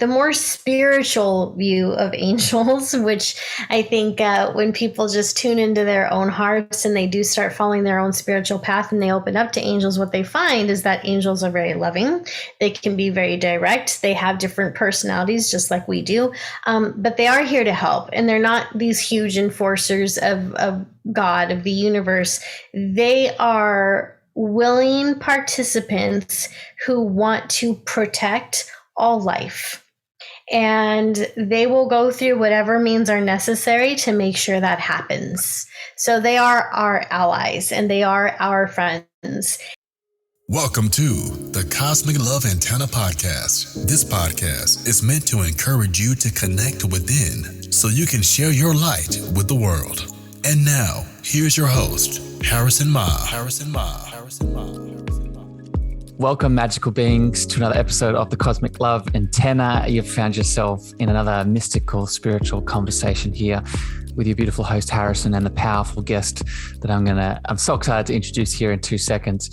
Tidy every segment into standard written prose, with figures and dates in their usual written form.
the more spiritual view of angels, which I think when people just tune into their own hearts and they do start following their own spiritual path and they open up to angels, what they find is that angels are very loving. They can be very direct. They have different personalities, just like we do. But they are here to help. And they're not these huge enforcers of God, of the universe. They are willing participants who want to protect all life. And they will go through whatever means are necessary to make sure that happens. So they are our allies and they are our friends. Welcome to the Cosmic Love Antenna Podcast. This podcast is meant to encourage you to connect within so you can share your light with the world. And now, here's your host, Harrison Ma. Welcome, magical beings, to another episode of the Cosmic Love Antenna. You've found yourself in another mystical, spiritual conversation here with your beautiful host, Harrison, and the powerful guest that I'm so excited to introduce here in 2 seconds.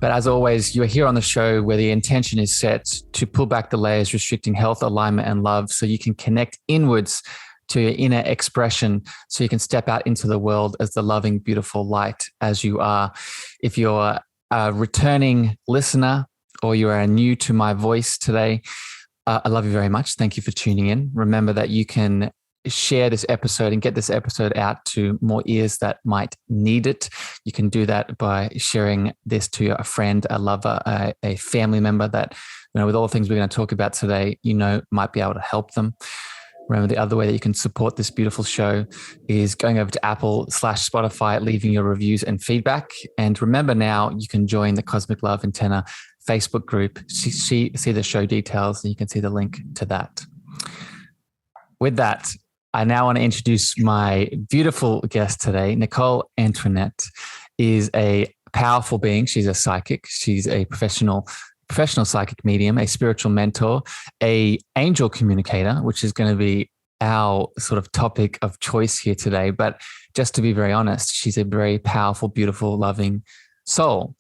But as always, you're here on the show where the intention is set to pull back the layers, restricting health, alignment, and love so you can connect inwards to your inner expression so you can step out into the world as the loving, beautiful light as you are. If you're a returning listener or you are new to my voice today, I love you very much. Thank you for tuning in. Remember that you can share this episode and get this episode out to more ears that might need it. You can do that by sharing this to a friend, a lover, a family member that, with all the things we're going to talk about today, might be able to help them. Remember, the other way that you can support this beautiful show is going over to Apple/Spotify, leaving your reviews and feedback. And remember now, you can join the Cosmic Love Antenna Facebook group, see the show details, and you can see the link to that. With that, I now want to introduce my beautiful guest today. Nicole Antoinette is a powerful being. She's a psychic. She's a professional psychic medium, a spiritual mentor, a angel communicator, which is going to be our sort of topic of choice here today. But just to be very honest, she's a very powerful, beautiful, loving soul.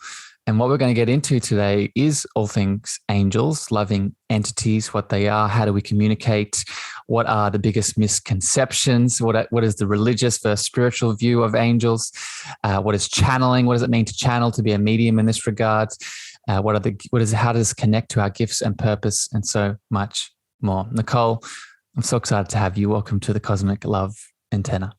And what we're going to get into today is all things angels, loving entities, what they are, how do we communicate, what are the biggest misconceptions, what is the religious versus spiritual view of angels, what is channeling, what does it mean to channel, to be a medium in this regard, how does this connect to our gifts and purpose, and so much more. Nicole, I'm so excited to have you. Welcome to the Cosmic Love Antenna.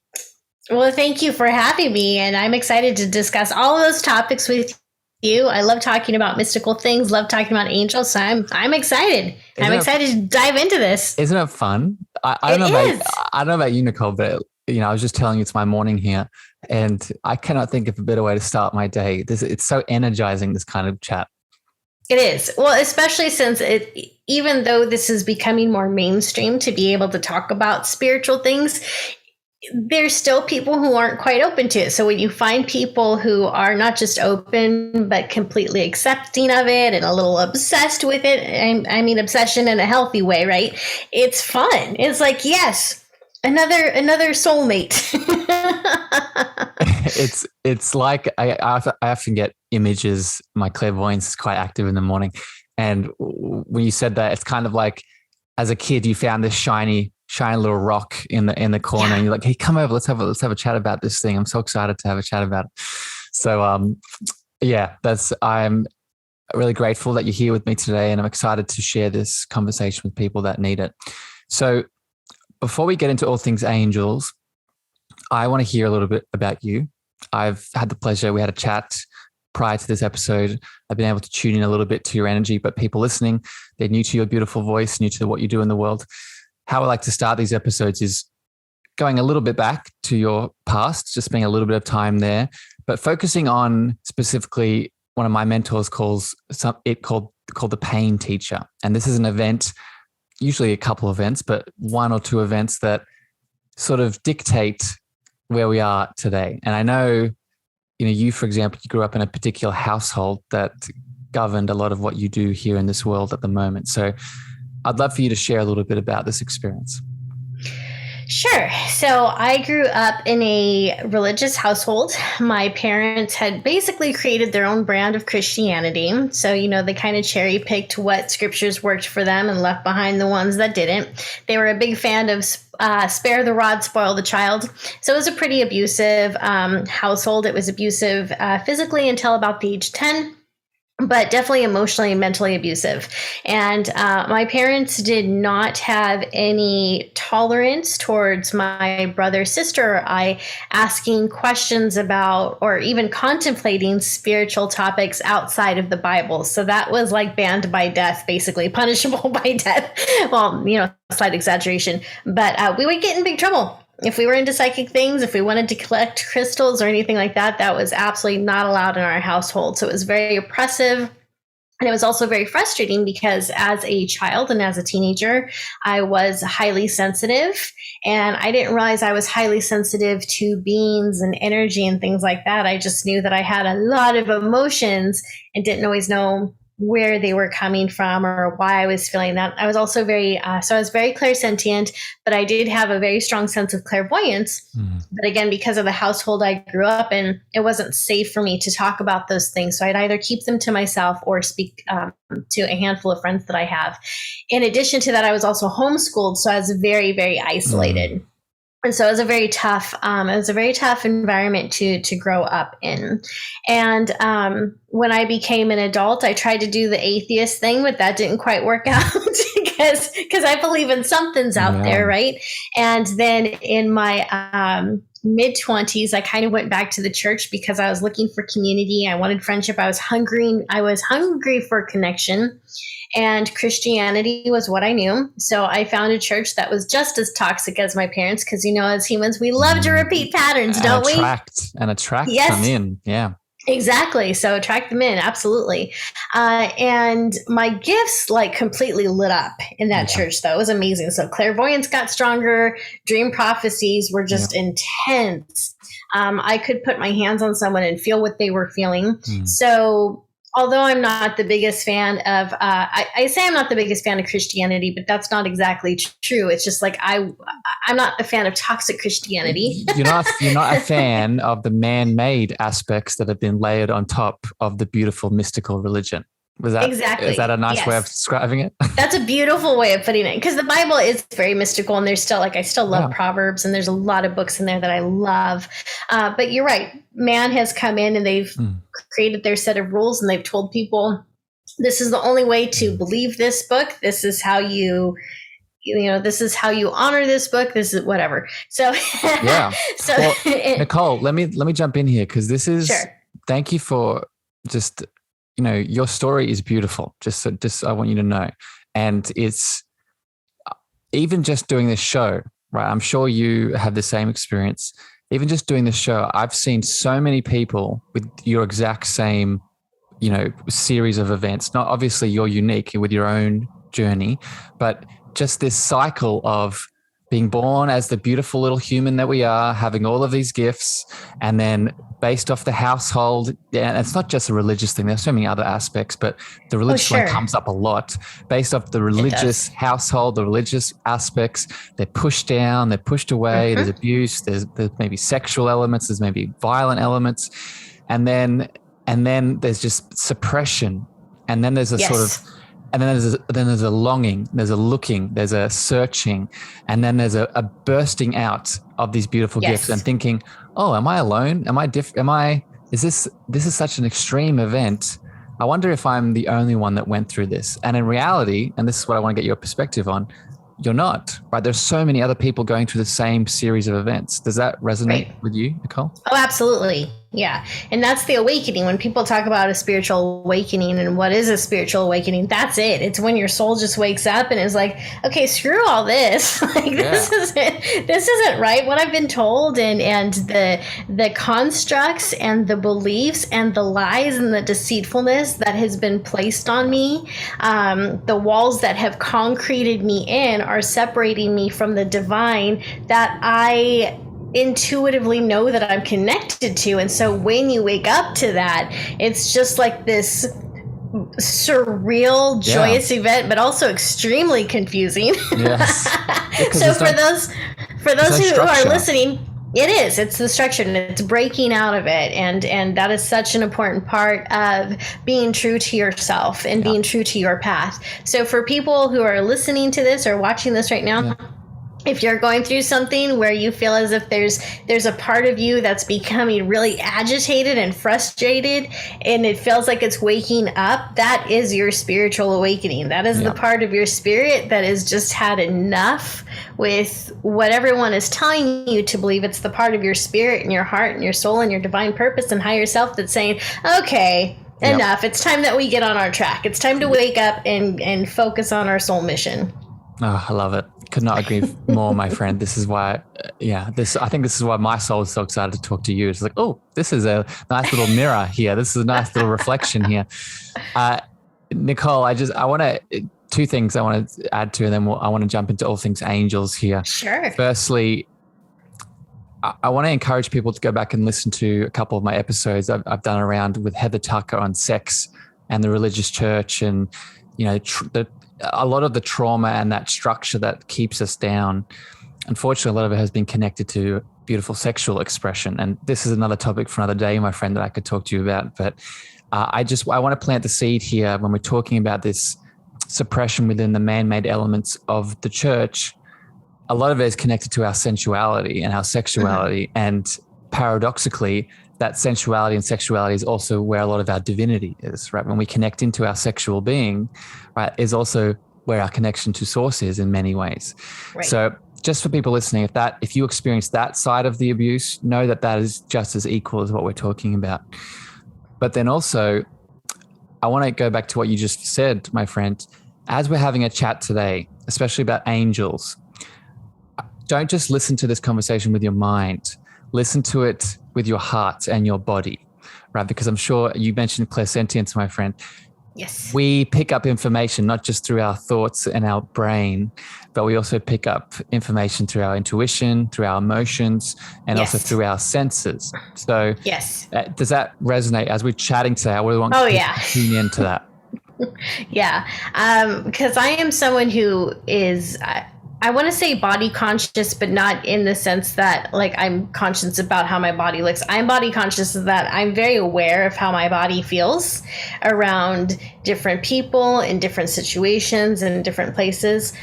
Well, thank you for having me. And I'm excited to discuss all of those topics with you. I love talking about mystical things, love talking about angels. So I'm excited. I'm excited to dive into this. Isn't it fun? I don't know about you, Nicole, but I was just telling you it's my morning here and I cannot think of a better way to start my day. It's so energizing, this kind of chat. It is. Well, especially since even though this is becoming more mainstream to be able to talk about spiritual things, there's still people who aren't quite open to it. So when you find people who are not just open, but completely accepting of it and a little obsessed with it, I mean, obsession in a healthy way, right? It's fun. It's like, yes, another soulmate. It's like I often get images. My clairvoyance is quite active in the morning. And when you said that, it's kind of like as a kid, you found this shiny little rock in the corner, and you're like, "Hey, come over. Let's have a chat about this thing." I'm so excited to have a chat about it. So, I'm really grateful that you're here with me today, and I'm excited to share this conversation with people that need it. So, before we get into all things angels, I want to hear a little bit about you. I've had the pleasure. We had a chat prior to this episode. I've been able to tune in a little bit to your energy, but people listening, they're new to your beautiful voice, new to what you do in the world. How I like to start these episodes is going a little bit back to your past, just spending a little bit of time there, but focusing on specifically one of my mentors calls it called the pain teacher. And this is an event, usually a couple events, but one or two events that sort of dictate where we are today. And I know, you, for example, you grew up in a particular household that governed a lot of what you do here in this world at the moment. So I'd love for you to share a little bit about this experience. Sure. So I grew up in a religious household. My parents had basically created their own brand of Christianity. So, they kind of cherry picked what scriptures worked for them and left behind the ones that didn't. They were a big fan of spare the rod, spoil the child. So it was a pretty abusive household. It was abusive physically until about the age 10. But definitely emotionally and mentally abusive. And my parents did not have any tolerance towards my brother, sister, or I asking questions about or even contemplating spiritual topics outside of the Bible. So that was like banned by death, basically punishable by death. Well, slight exaggeration, but we would get in big trouble. If we were into psychic things, if we wanted to collect crystals or anything like that, that was absolutely not allowed in our household. So it was very oppressive. And it was also very frustrating because as a child and as a teenager, I was highly sensitive. And I didn't realize I was highly sensitive to beings and energy and things like that. I just knew that I had a lot of emotions and didn't always know where they were coming from or why I was feeling that. I was also very clairsentient, but I did have a very strong sense of clairvoyance. But again, because of the household I grew up in, it wasn't safe for me to talk about those things. So I'd either keep them to myself or speak to a handful of friends that I have. In addition to that, I was also homeschooled. So I was very, very isolated. And so it was a very tough environment to grow up in. And when I became an adult, I tried to do the atheist thing, but that didn't quite work out because I believe in something's out there, right? And then in my mid-20s, I kind of went back to the church because I was looking for community. I wanted friendship. I was hungry for connection. And Christianity was what I knew. So I found a church that was just as toxic as my parents because, as humans, we love to repeat patterns, don't we? Attract yes. them in. Yeah. Exactly. So attract them in. Absolutely. And my gifts completely lit up in that church, though. It was amazing. So clairvoyance got stronger. Dream prophecies were just intense. I could put my hands on someone and feel what they were feeling. So although I'm not the biggest fan of, I say I'm not the biggest fan of Christianity, but that's not exactly true. It's just I'm not a fan of toxic Christianity. You're not a fan of the man-made aspects that have been layered on top of the beautiful mystical religion. Exactly. Is that a nice way of describing it? That's a beautiful way of putting it because the Bible is very mystical and there's still I still love Proverbs and there's a lot of books in there that I love. But you're right. Man has come in and they've created their set of rules and they've told people this is the only way to believe this book. This is how this is how you honor this book. This is whatever. So, So Nicole, let me jump in here because this is, thank you for just, your story is beautiful. Just I want you to know. And it's even just doing this show, right? I'm sure you have the same experience. Even just doing this show, I've seen so many people with your exact same, series of events. Not obviously you're unique with your own journey, but just this cycle of being born as the beautiful little human that we are, having all of these gifts, and then based off the household, and it's not just a religious thing, there's so many other aspects, but the religious one comes up a lot. Based off the religious household, the religious aspects, they're pushed down, they're pushed away, there's abuse, there's maybe sexual elements, there's maybe violent elements, and then there's just suppression, and then there's a sort of, and then there's a longing, there's a looking, there's a searching, and then there's a bursting out of these beautiful gifts and thinking, oh, am I alone? Am I different? This is such an extreme event. I wonder if I'm the only one that went through this. And in reality, and this is what I want to get your perspective on, you're not, right? There's so many other people going through the same series of events. Does that resonate with you, Nicole? Oh, absolutely. Yeah. And that's the awakening. When people talk about a spiritual awakening and what is a spiritual awakening, that's it. It's when your soul just wakes up and is like, okay, screw all this. This isn't right. What I've been told and the constructs and the beliefs and the lies and the deceitfulness that has been placed on me, the walls that have concreted me in are separating me from the divine that I intuitively know that I'm connected to. And so when you wake up to that, it's just like this surreal, joyous event, but also extremely confusing. Yes. So For those who are structure. listening, it is. It's the structure, and it's breaking out of it, and that is such an important part of being true to yourself and being true to your path. So for people who are listening to this or watching this right now, if you're going through something where you feel as if there's a part of you that's becoming really agitated and frustrated, and it feels like it's waking up, that is your spiritual awakening. That is the part of your spirit that has just had enough with what everyone is telling you to believe. It's the part of your spirit and your heart and your soul and your divine purpose and higher self that's saying, okay, enough. It's time that we get on our track. It's time to wake up and focus on our soul mission. Oh, I love it. Could not agree more, my friend. This is why, I think this is why my soul is so excited to talk to you. It's like, oh, this is a nice little mirror here. This is a nice little reflection here. Nicole, I want to, two things I want to add to, and then I want to jump into all things angels here. Sure. Firstly, I want to encourage people to go back and listen to a couple of my episodes I've done around with Heather Tucker on sex and the religious church, and, a lot of the trauma and that structure that keeps us down. Unfortunately, a lot of it has been connected to beautiful sexual expression. And this is another topic for another day, my friend, that I could talk to you about. But I want to plant the seed here when we're talking about this suppression within the man-made elements of the church. A lot of it is connected to our sensuality and our sexuality. Mm-hmm. And paradoxically, that sensuality and sexuality is also where a lot of our divinity is, right? When we connect into our sexual being, right, is also where our connection to source is in many ways. Right. So just for people listening, if you experience that side of the abuse, know that is just as equal as what we're talking about. But then also, I want to go back to what you just said, my friend. As we're having a chat today, especially about angels, don't just listen to this conversation with your mind. Listen to it with your heart and your body, right? Because I'm sure you mentioned clairsentience, my friend. Yes. We pick up information not just through our thoughts and our brain, but we also pick up information through our intuition, through our emotions, and also through our senses. So does that resonate as we're chatting today? I really want to tune into that. Because I am someone who is... I want to say body conscious, but not in the sense that like I'm conscious about how my body looks. I'm body conscious of that. I'm very aware of how my body feels around different people in different situations and different places.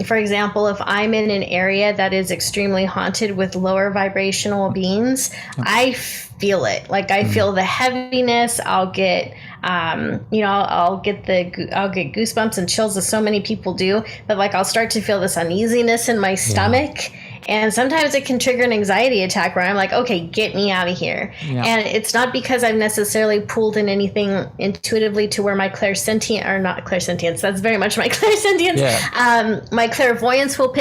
For example, if I'm in an area that is extremely haunted with lower vibrational beings, I feel it. Like I feel the heaviness. I'll get I'll get goosebumps and chills, as so many people do, but like I'll start to feel this uneasiness in my stomach. And sometimes it can trigger an anxiety attack where I'm like, okay, get me out of here. And it's not because I've necessarily pulled in anything intuitively to where my not clairsentience, that's very much my clairsentience. My clairvoyance will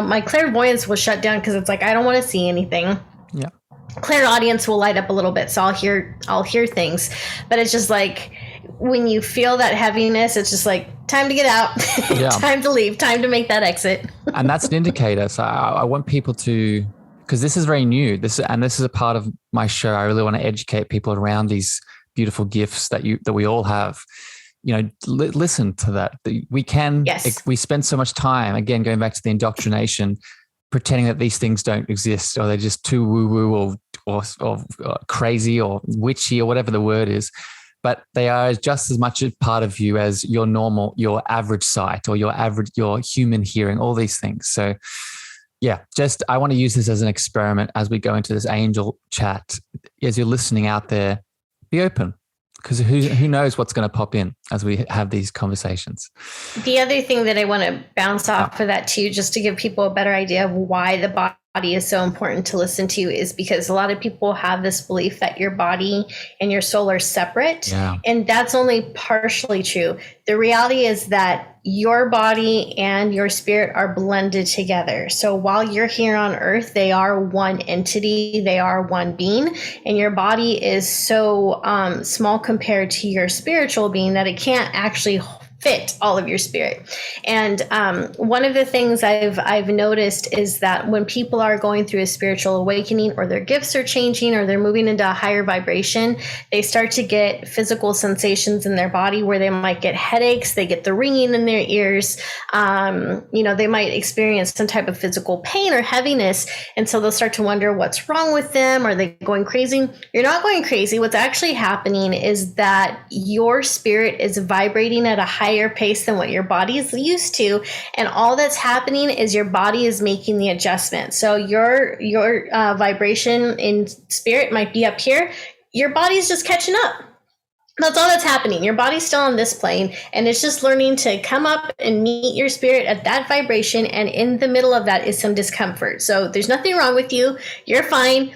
my clairvoyance will shut down because it's like, I don't want to see anything. Clairaudience will light up a little bit, so I'll hear things, but it's just like when you feel that heaviness, it's just like time to get out, time to leave, time to make that exit. And that's an indicator. So I want people to, because this is very new. This is a part of my show. I really want to educate people around these beautiful gifts that we all have. Listen to that. We spend so much time, again, going back to the indoctrination, pretending that these things don't exist, or they're just too woo-woo or crazy or witchy or whatever the word is. But they are just as much a part of you as your average sight or your human hearing, all these things. So I want to use this as an experiment as we go into this angel chat. As you're listening out there, be open. Because who knows what's going to pop in as we have these conversations. The other thing that I want to bounce off of that too, just to give people a better idea of why the body is so important to listen to, is because a lot of people have this belief that your body and your soul are separate. And that's only partially true. The reality is that your body and your spirit are blended together. So while you're here on earth, they are one entity, they are one being, and your body is so small compared to your spiritual being that it can't actually fit all of your spirit. And one of the things I've noticed is that when people are going through a spiritual awakening, or their gifts are changing, or they're moving into a higher vibration, they start to get physical sensations in their body where they might get headaches, they get the ringing in their ears, they might experience some type of physical pain or heaviness. And so they'll start to wonder what's wrong with them. Are they going crazy? You're not going crazy. What's actually happening is that your spirit is vibrating at a higher pace than what your body is used to, and all that's happening is your body is making the adjustment. So your vibration in spirit might be up here, your body's just catching up. That's all that's happening. Your body's still on this plane, and it's just learning to come up and meet your spirit at that vibration, and in the middle of that is some discomfort. So there's nothing wrong with you. You're fine.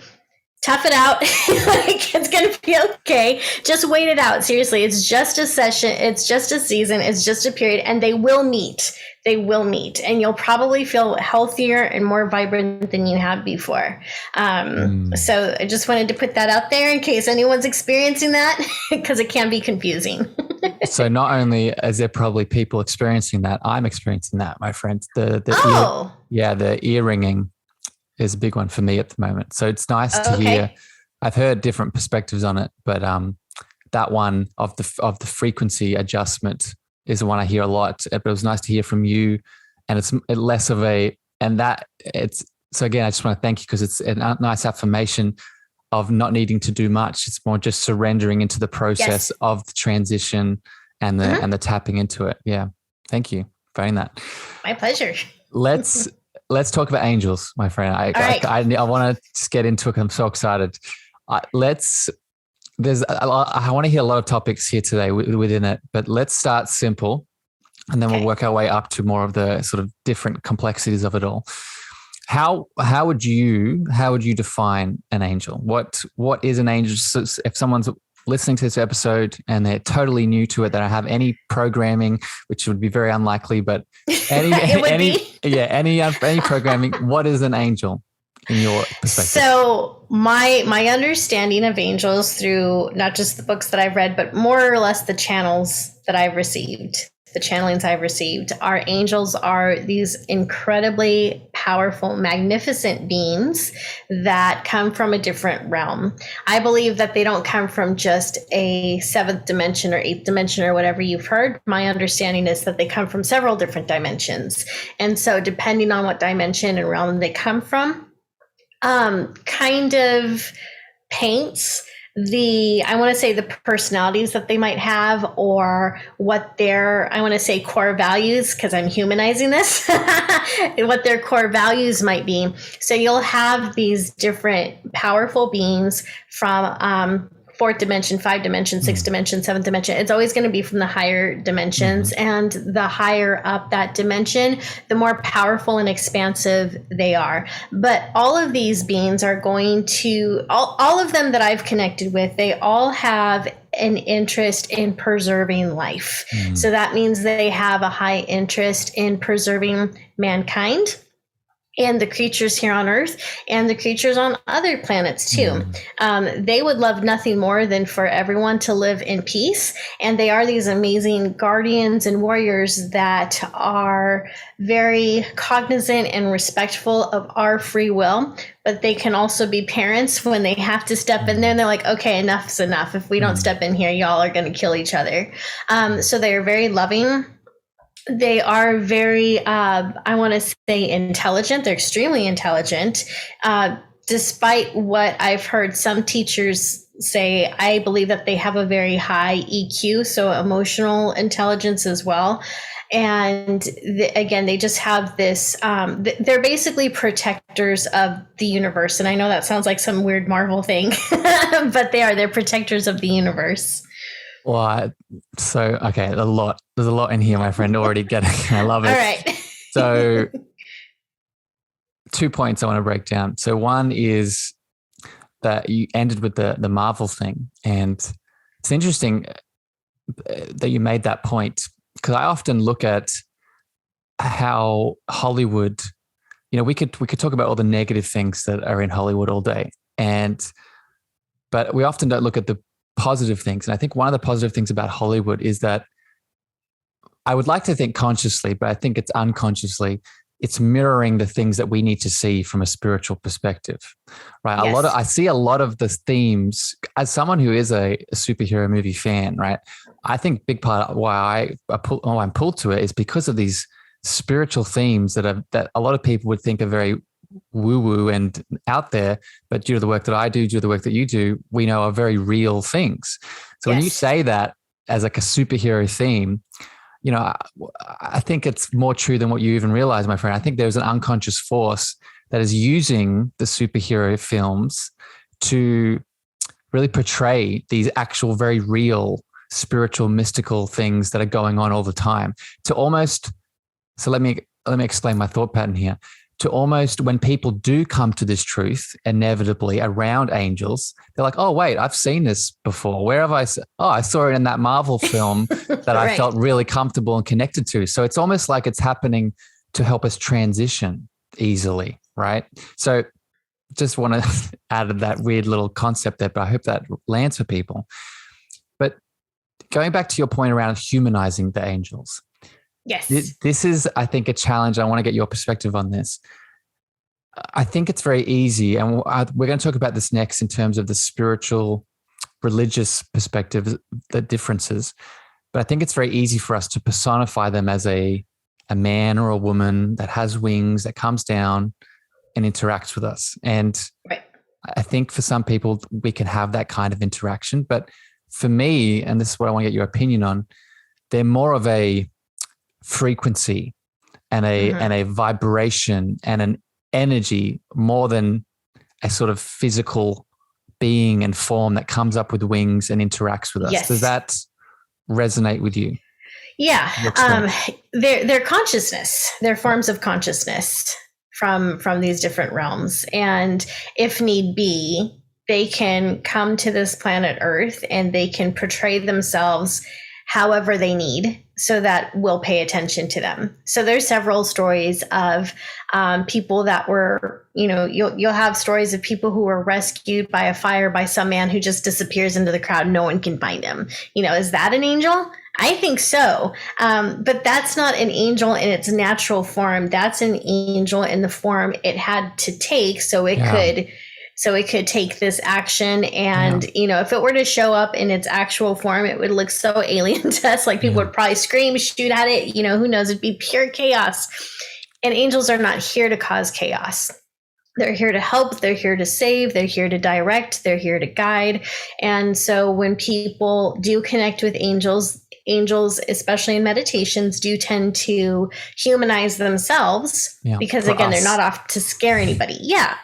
Tough it out. Like, it's going to be okay. Just wait it out. Seriously, it's just a session. It's just a season. It's just a period, and they will meet. They will meet, and you'll probably feel healthier and more vibrant than you have before. So I just wanted to put that out there in case anyone's experiencing that, because it can be confusing. So not only is there probably people experiencing that, I'm experiencing that, my friends. The ear ringing is a big one for me at the moment. So it's nice to hear. I've heard different perspectives on it, but that one of the frequency adjustment is the one I hear a lot. But it was nice to hear from you, and it's less of a, and that it's, so again, I just want to thank you, because it's a nice affirmation of not needing to do much. It's more just surrendering into the process of the transition and the tapping into it. Yeah. Thank you for doing that. My pleasure. Let's talk about angels, my friend. I want to just get into it. I'm so excited. I want to hear a lot of topics here today within it, but let's start simple, and then we'll work our way up to more of the sort of different complexities of it all. How would you define an angel? What is an angel? So if someone's listening to this episode and they're totally new to it, they don't have any programming, which would be very unlikely, but any programming, what is an angel in your perspective? So my understanding of angels, through not just the books that I've read, but more or less the channels that I've received, the channelings I've received, our angels are these incredibly powerful, magnificent beings that come from a different realm. I believe that they don't come from just a seventh dimension or eighth dimension or whatever you've heard. My understanding is that they come from several different dimensions. And so depending on what dimension and realm they come from, kind of paints the personalities that they might have, or what their, I want to say core values, because I'm humanizing this, what their core values might be. So you'll have these different powerful beings from fourth dimension, 5 dimension, 6 dimension, 7th dimension. It's always going to be from the higher dimensions. And the higher up that dimension, the more powerful and expansive they are. But all of these beings are going to, all of them that I've connected with, they all have an interest in preserving life. So that means they have a high interest in preserving mankind and the creatures here on Earth and the creatures on other planets too. They would love nothing more than for everyone to live in peace. And they are these amazing guardians and warriors that are very cognizant and respectful of our free will, but they can also be parents when they have to step in there and they're like, okay, enough's enough. If we don't step in here, y'all are going to kill each other. So they are very loving. They are very, I want to say intelligent. They're extremely intelligent. Despite what I've heard some teachers say, I believe that they have a very high EQ, so emotional intelligence as well. And again, they just have this, they're basically protectors of the universe. And I know that sounds like some weird Marvel thing, but they're protectors of the universe. Well, okay, there's a lot in here, my friend, already getting. I love it. All right. So 2 points I want to break down. So one is that you ended with the Marvel thing. And it's interesting that you made that point, because I often look at how Hollywood, we could talk about all the negative things that are in Hollywood all day. But we often don't look at the positive things. And I think one of the positive things about Hollywood is that I would like to think consciously, but I think it's unconsciously. It's mirroring the things that we need to see from a spiritual perspective, right? Yes. I see a lot of the themes as someone who is a superhero movie fan, right? I think big part of why I'm pulled to it is because of these spiritual themes that a lot of people would think are very woo-woo and out there, but due to the work that I do, due to the work that you do, we know are very real things. So when you say that as like a superhero theme, you know, I think it's more true than what you even realize, my friend. I think there's an unconscious force that is using the superhero films to really portray these actual, very real, spiritual, mystical things that are going on all the time. So let me explain my thought pattern here. To almost, when people do come to this truth inevitably around angels, they're like, oh, wait, I've seen this before. Where have I? I saw it in that Marvel film that I felt really comfortable and connected to. So it's almost like it's happening to help us transition easily, right? So just want to add that weird little concept there, but I hope that lands for people. But going back to your point around humanizing the angels, yes, this is, I think, a challenge. I want to get your perspective on this. I think it's very easy, and we're going to talk about this next in terms of the spiritual, religious perspective, the differences. But I think it's very easy for us to personify them as a man or a woman that has wings, that comes down and interacts with us. And I think for some people, we can have that kind of interaction. But for me, and this is what I want to get your opinion on, they're more of a frequency and a vibration and an energy more than a sort of physical being and form that comes up with wings and interacts with us. Yes. Does that resonate with you? Yeah. Their consciousness, their forms of consciousness from these different realms. And if need be, they can come to this planet Earth and they can portray themselves however they need so that we'll pay attention to them. So there's several stories of people that were, you'll have stories of people who were rescued by a fire by some man who just disappears into the crowd. No one can find him. Is that an angel? I think so. But that's not an angel in its natural form. That's an angel in the form it had to take so it could take this action. And, if it were to show up in its actual form, it would look so alien to us. Like people would probably scream, shoot at it. Who knows? It'd be pure chaos. And angels are not here to cause chaos. They're here to help. They're here to save. They're here to direct. They're here to guide. And so when people do connect with angels, especially in meditations, do tend to humanize themselves because again, they're not off to scare anybody. Yeah.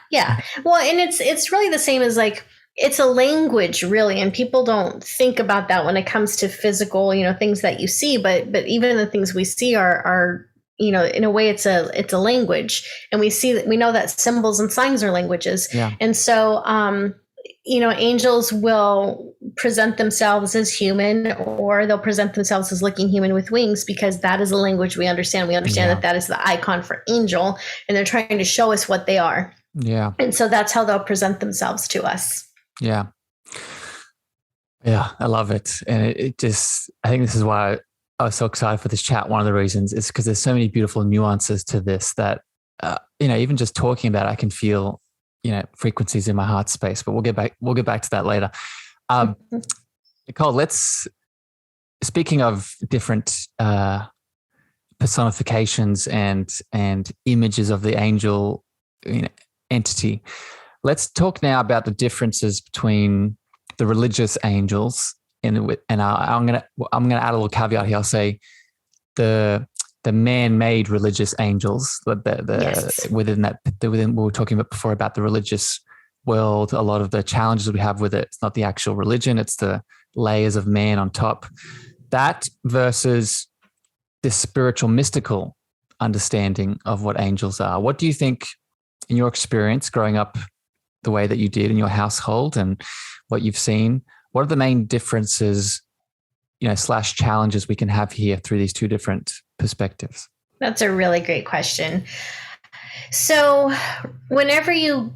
Well, and it's really the same as like, it's a language really. And people don't think about that when it comes to physical, things that you see, but even the things we see are in a way it's a language, and we know that symbols and signs are languages. Yeah. And so, angels will present themselves as human, or they'll present themselves as looking human with wings, because that is a language we understand. We understand that is the icon for angel, and they're trying to show us what they are. Yeah. And so that's how they'll present themselves to us. Yeah. Yeah. I love it. And I think this is why I was so excited for this chat. One of the reasons is because there's so many beautiful nuances to this that, even just talking about it, I can feel, frequencies in my heart space, but we'll get back to that later. Nicole, speaking of different personifications and images of the angel entity, let's talk now about the differences between the religious angels and I'm gonna add a little caveat here. I'll say the man-made religious angels, within we were talking about before about the religious world, a lot of the challenges we have with it. It's not the actual religion, it's the layers of man on top. That versus this spiritual, mystical understanding of what angels are. What do you think, in your experience growing up the way that you did in your household and what you've seen, what are the main differences, / challenges we can have here through these two different perspectives? That's a really great question. So whenever you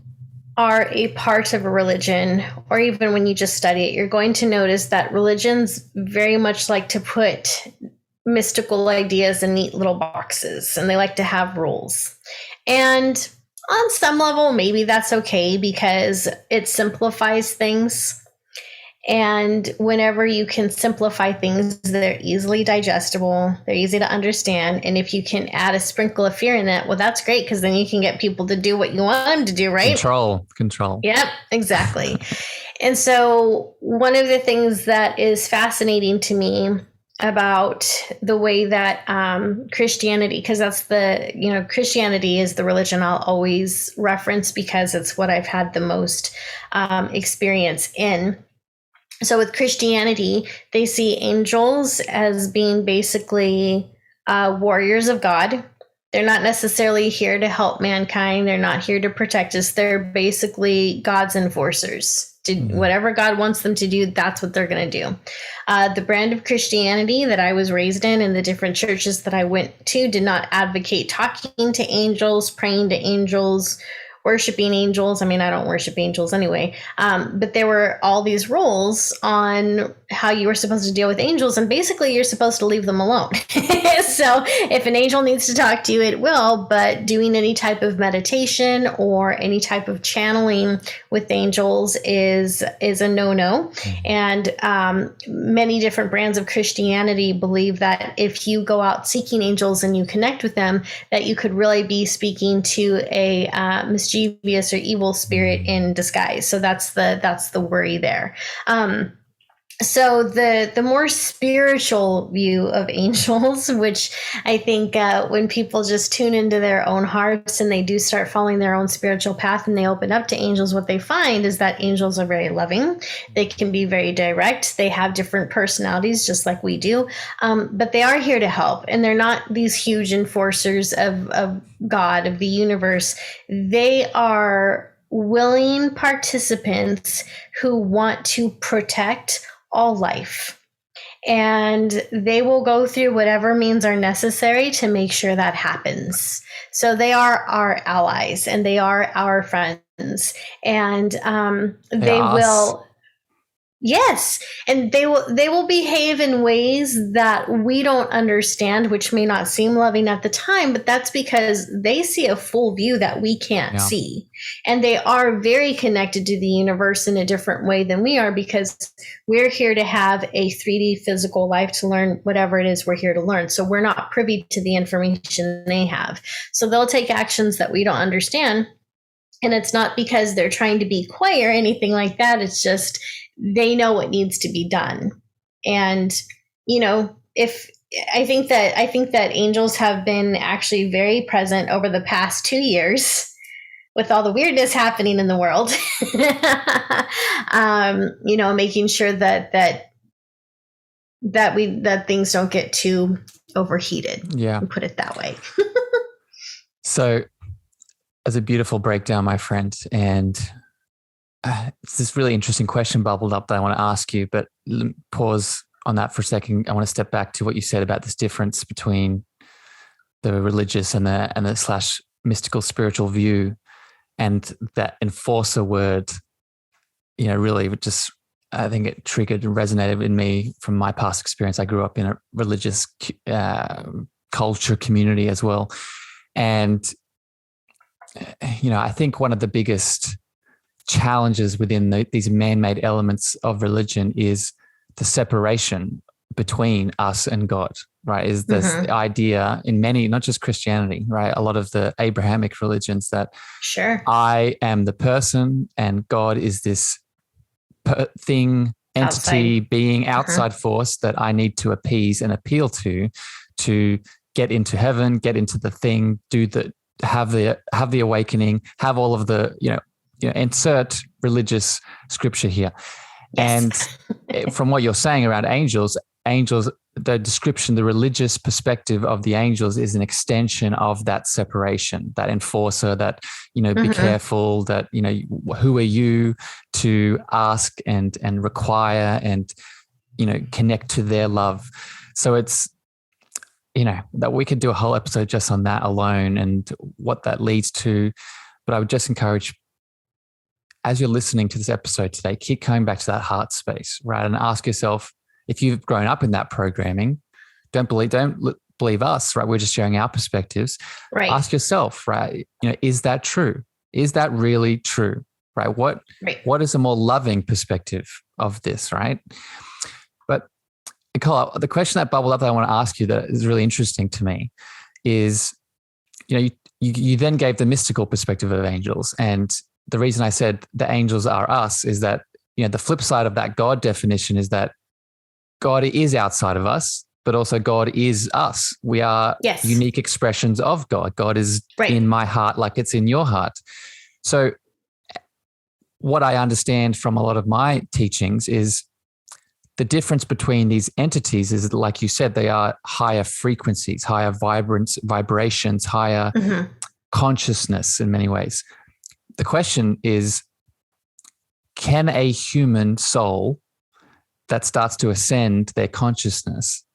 are a part of a religion, or even when you just study it, you're going to notice that religions very much like to put mystical ideas in neat little boxes, and they like to have rules. And on some level, maybe that's okay because it simplifies things. And whenever you can simplify things, they're easily digestible, they're easy to understand. And if you can add a sprinkle of fear in that, well, that's great, because then you can get people to do what you want them to do, right? Control. Yep, exactly. And so one of the things that is fascinating to me about the way that Christianity, because Christianity is the religion I'll always reference because it's what I've had the most experience in. So with Christianity, they see angels as being basically warriors of God. They're not necessarily here to help mankind. They're not here to protect us. They're basically God's enforcers. Whatever God wants them to do, that's what they're going to do. The brand of Christianity that I was raised in and the different churches that I went to did not advocate talking to angels, praying to angels, worshiping angels. I mean, I don't worship angels anyway. But there were all these rules on how you were supposed to deal with angels. And basically, you're supposed to leave them alone. So if an angel needs to talk to you, it will. But doing any type of meditation or any type of channeling with angels is a no-no. And many different brands of Christianity believe that if you go out seeking angels and you connect with them, that you could really be speaking to a mischievous or evil spirit in disguise. So that's the worry there. So the more spiritual view of angels, which I think when people just tune into their own hearts and they do start following their own spiritual path and they open up to angels, what they find is that angels are very loving. They can be very direct. They have different personalities just like we do, but they are here to help. And they're not these huge enforcers of God, of the universe. They are willing participants who want to protect all life. And they will go through whatever means are necessary to make sure that happens. So they are our allies and they are our friends. And they will. Yes. And they will behave in ways that we don't understand, which may not seem loving at the time, but that's because they see a full view that we can't see. And they are very connected to the universe in a different way than we are, because we're here to have a 3D physical life to learn whatever it is we're here to learn. So we're not privy to the information they have. So they'll take actions that we don't understand. And it's not because they're trying to be coy or anything like that. It's just they know what needs to be done. And, if I think that angels have been actually very present over the past 2 years with all the weirdness happening in the world, making sure that things don't get too overheated. Yeah. Put it that way. So, as a beautiful breakdown, my friend, and it's this really interesting question bubbled up that I want to ask you, but pause on that for a second. I want to step back to what you said about this difference between the religious and the slash mystical spiritual view, and that enforcer word, really just, I think it triggered and resonated in me from my past experience. I grew up in a religious culture community as well. And, I think one of the biggest challenges within these man-made elements of religion is the separation between us and God, right? Is this idea in many, not just Christianity, right? A lot of the Abrahamic religions that I am the person and God is this thing, entity, being, outside force that I need to appease and appeal to get into heaven, get into the thing, have the awakening, have all of the, insert religious scripture here. Yes. And from what you're saying around angels, the description, the religious perspective of the angels is an extension of that separation, that enforcer, that, be careful, that, who are you to ask and require and, connect to their love. So it's, that we could do a whole episode just on that alone and what that leads to. But I would just encourage, as you're listening to this episode today, keep coming back to that heart space, right? And ask yourself, if you've grown up in that programming, don't believe us, right? We're just sharing our perspectives. Right. Ask yourself, right? Is that true? Is that really true? Right? What is a more loving perspective of this, right? But Nicole, the question that bubbled up that I want to ask you that is really interesting to me is, you then gave the mystical perspective of angels. And the reason I said the angels are us is that, the flip side of that God definition is that God is outside of us, but also God is us. We are unique expressions of God. God is in my heart like it's in your heart. So what I understand from a lot of my teachings is the difference between these entities is, like you said, they are higher frequencies, higher vibrations, higher consciousness in many ways. The question is, can a human soul that starts to ascend their consciousness,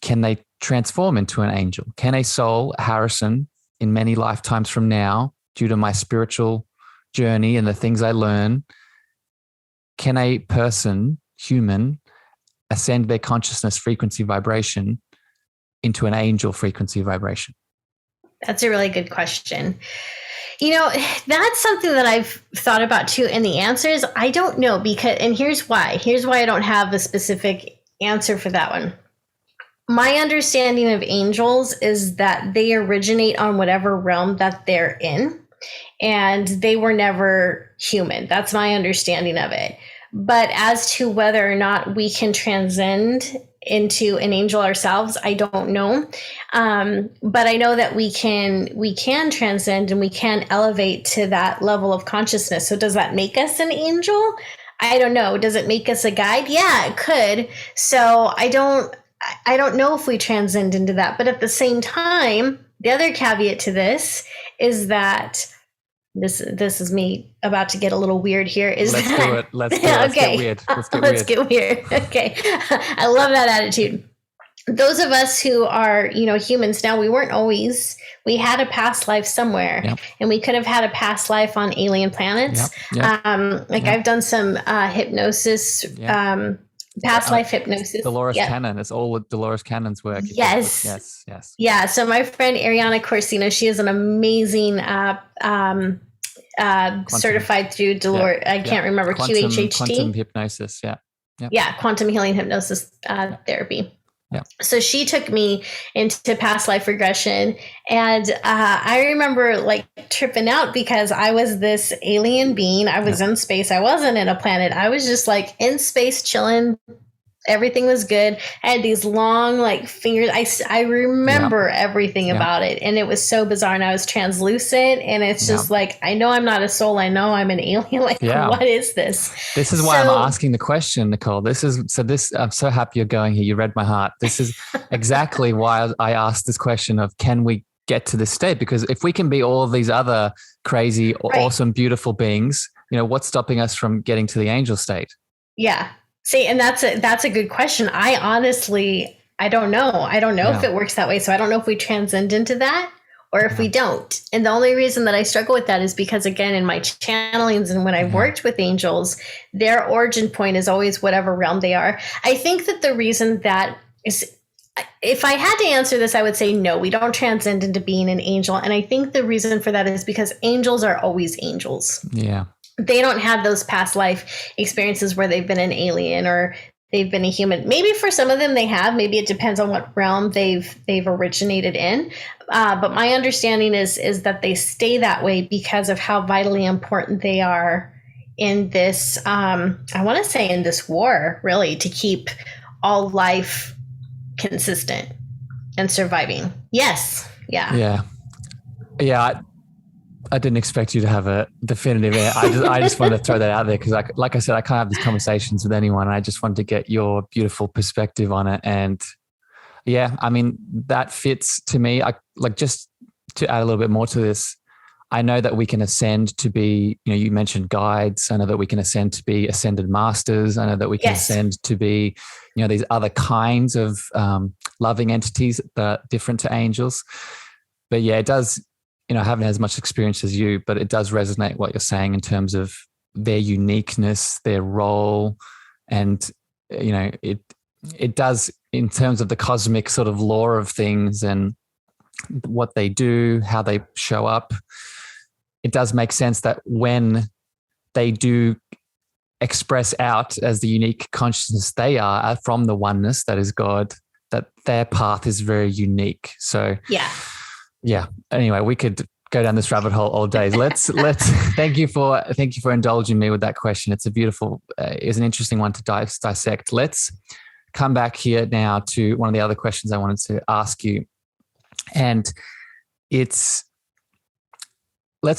can they transform into an angel? Can a soul, Harrison, in many lifetimes from now, due to my spiritual journey and the things I learn, can a person, human, ascend their consciousness frequency vibration into an angel frequency vibration? That's a really good question. That's something that I've thought about too. And the answer is, I don't know, and here's why. Here's why I don't have a specific answer for that one. My understanding of angels is that they originate on whatever realm that they're in, and they were never human. That's my understanding of it. But as to whether or not we can transcend into an angel ourselves, I don't know. But I know that we can transcend and we can elevate to that level of consciousness. So does that make us an angel? I don't know. Does it make us a guide? Yeah, it could. So I don't know if we transcend into that. But at the same time, the other caveat to this is that this is me about to get a little weird here. Let's get weird. Let's get weird. Okay. I love that attitude. Those of us who are, humans now, we had a past life somewhere, and we could have had a past life on alien planets. I've done some hypnosis, past life hypnosis. Dolores Cannon. It's all Dolores Cannon's work. Yes. Yeah. So my friend Ariana Corsino, she is an amazing certified through Dolores. I can't remember QHHT. Quantum hypnosis. Quantum healing hypnosis therapy. Yeah. So she took me into past life regression, and I remember tripping out because I was this alien being. I was in space. I wasn't in a planet. I was just in space chilling. Everything was good. I had these long fingers. I remember everything about it, and it was so bizarre. And I was translucent, and it's just I know I'm not a soul. I know I'm an alien. What is this? This is why I'm asking the question, Nicole. I'm so happy you're going here. You read my heart. This is exactly why I asked this question of, can we get to this state? Because if we can be all of these other crazy, awesome, beautiful beings, what's stopping us from getting to the angel state? Yeah. See, and that's a good question. I honestly, I don't know. I don't know if it works that way. So I don't know if we transcend into that or if we don't. And the only reason that I struggle with that is because, again, in my channelings and when I've worked with angels, their origin point is always whatever realm they are. I think that the reason that is, if I had to answer this, I would say no, we don't transcend into being an angel. And I think the reason for that is because angels are always angels. Yeah. They don't have those past life experiences where they've been an alien or they've been a human. Maybe for some of them they have. Maybe it depends on what realm they've originated in. But my understanding is that they stay that way because of how vitally important they are in this, I want to say in this war, really, to keep all life consistent and surviving. Yes. Yeah. Yeah. I didn't expect you to have a definitive answer. I just wanted to throw that out there because, like I said, I can't have these conversations with anyone. I just wanted to get your beautiful perspective on it. And that fits to me. Just to add a little bit more to this, I know that we can ascend to be, you mentioned guides. I know that we can ascend to be ascended masters. I know that we can ascend to be, these other kinds of loving entities that are different to angels. But it does. I haven't had as much experience as you, but it does resonate what you're saying in terms of their uniqueness, their role, and it does, in terms of the cosmic sort of law of things and what they do, how they show up, it does make sense that when they do express out as the unique consciousness they are from the oneness that is God, that their path is very unique. So yeah. Anyway, we could go down this rabbit hole all day. Let's thank you for indulging me with that question. It's an interesting one to dissect. Let's come back here now to one of the other questions I wanted to ask you. And let's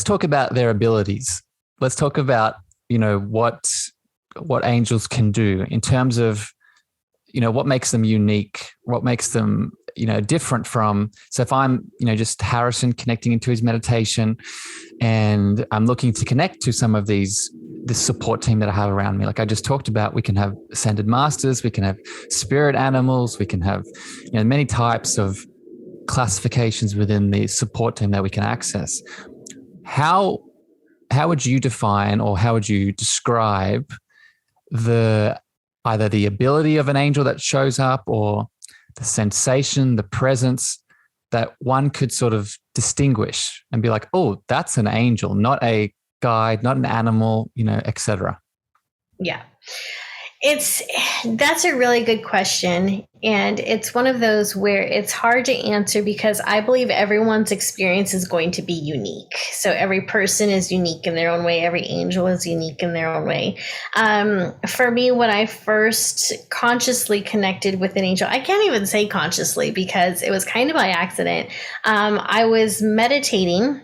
talk about their abilities. Let's talk about, what angels can do in terms of, what makes them unique, what makes them, different from. So if I'm, just Harrison connecting into his meditation and I'm looking to connect to some of this support team that I have around me, like I just talked about, we can have ascended masters, we can have spirit animals, we can have, many types of classifications within the support team that we can access. How would you define, or how would you describe either the ability of an angel that shows up, or the sensation, the presence that one could sort of distinguish and be like, oh, that's an angel, not a guide, not an animal, etc. Yeah. That's a really good question. And it's one of those where it's hard to answer, because I believe everyone's experience is going to be unique. So every person is unique in their own way. Every angel is unique in their own way. For me, when I first consciously connected with an angel, I can't even say consciously because it was kind of by accident. I was meditating.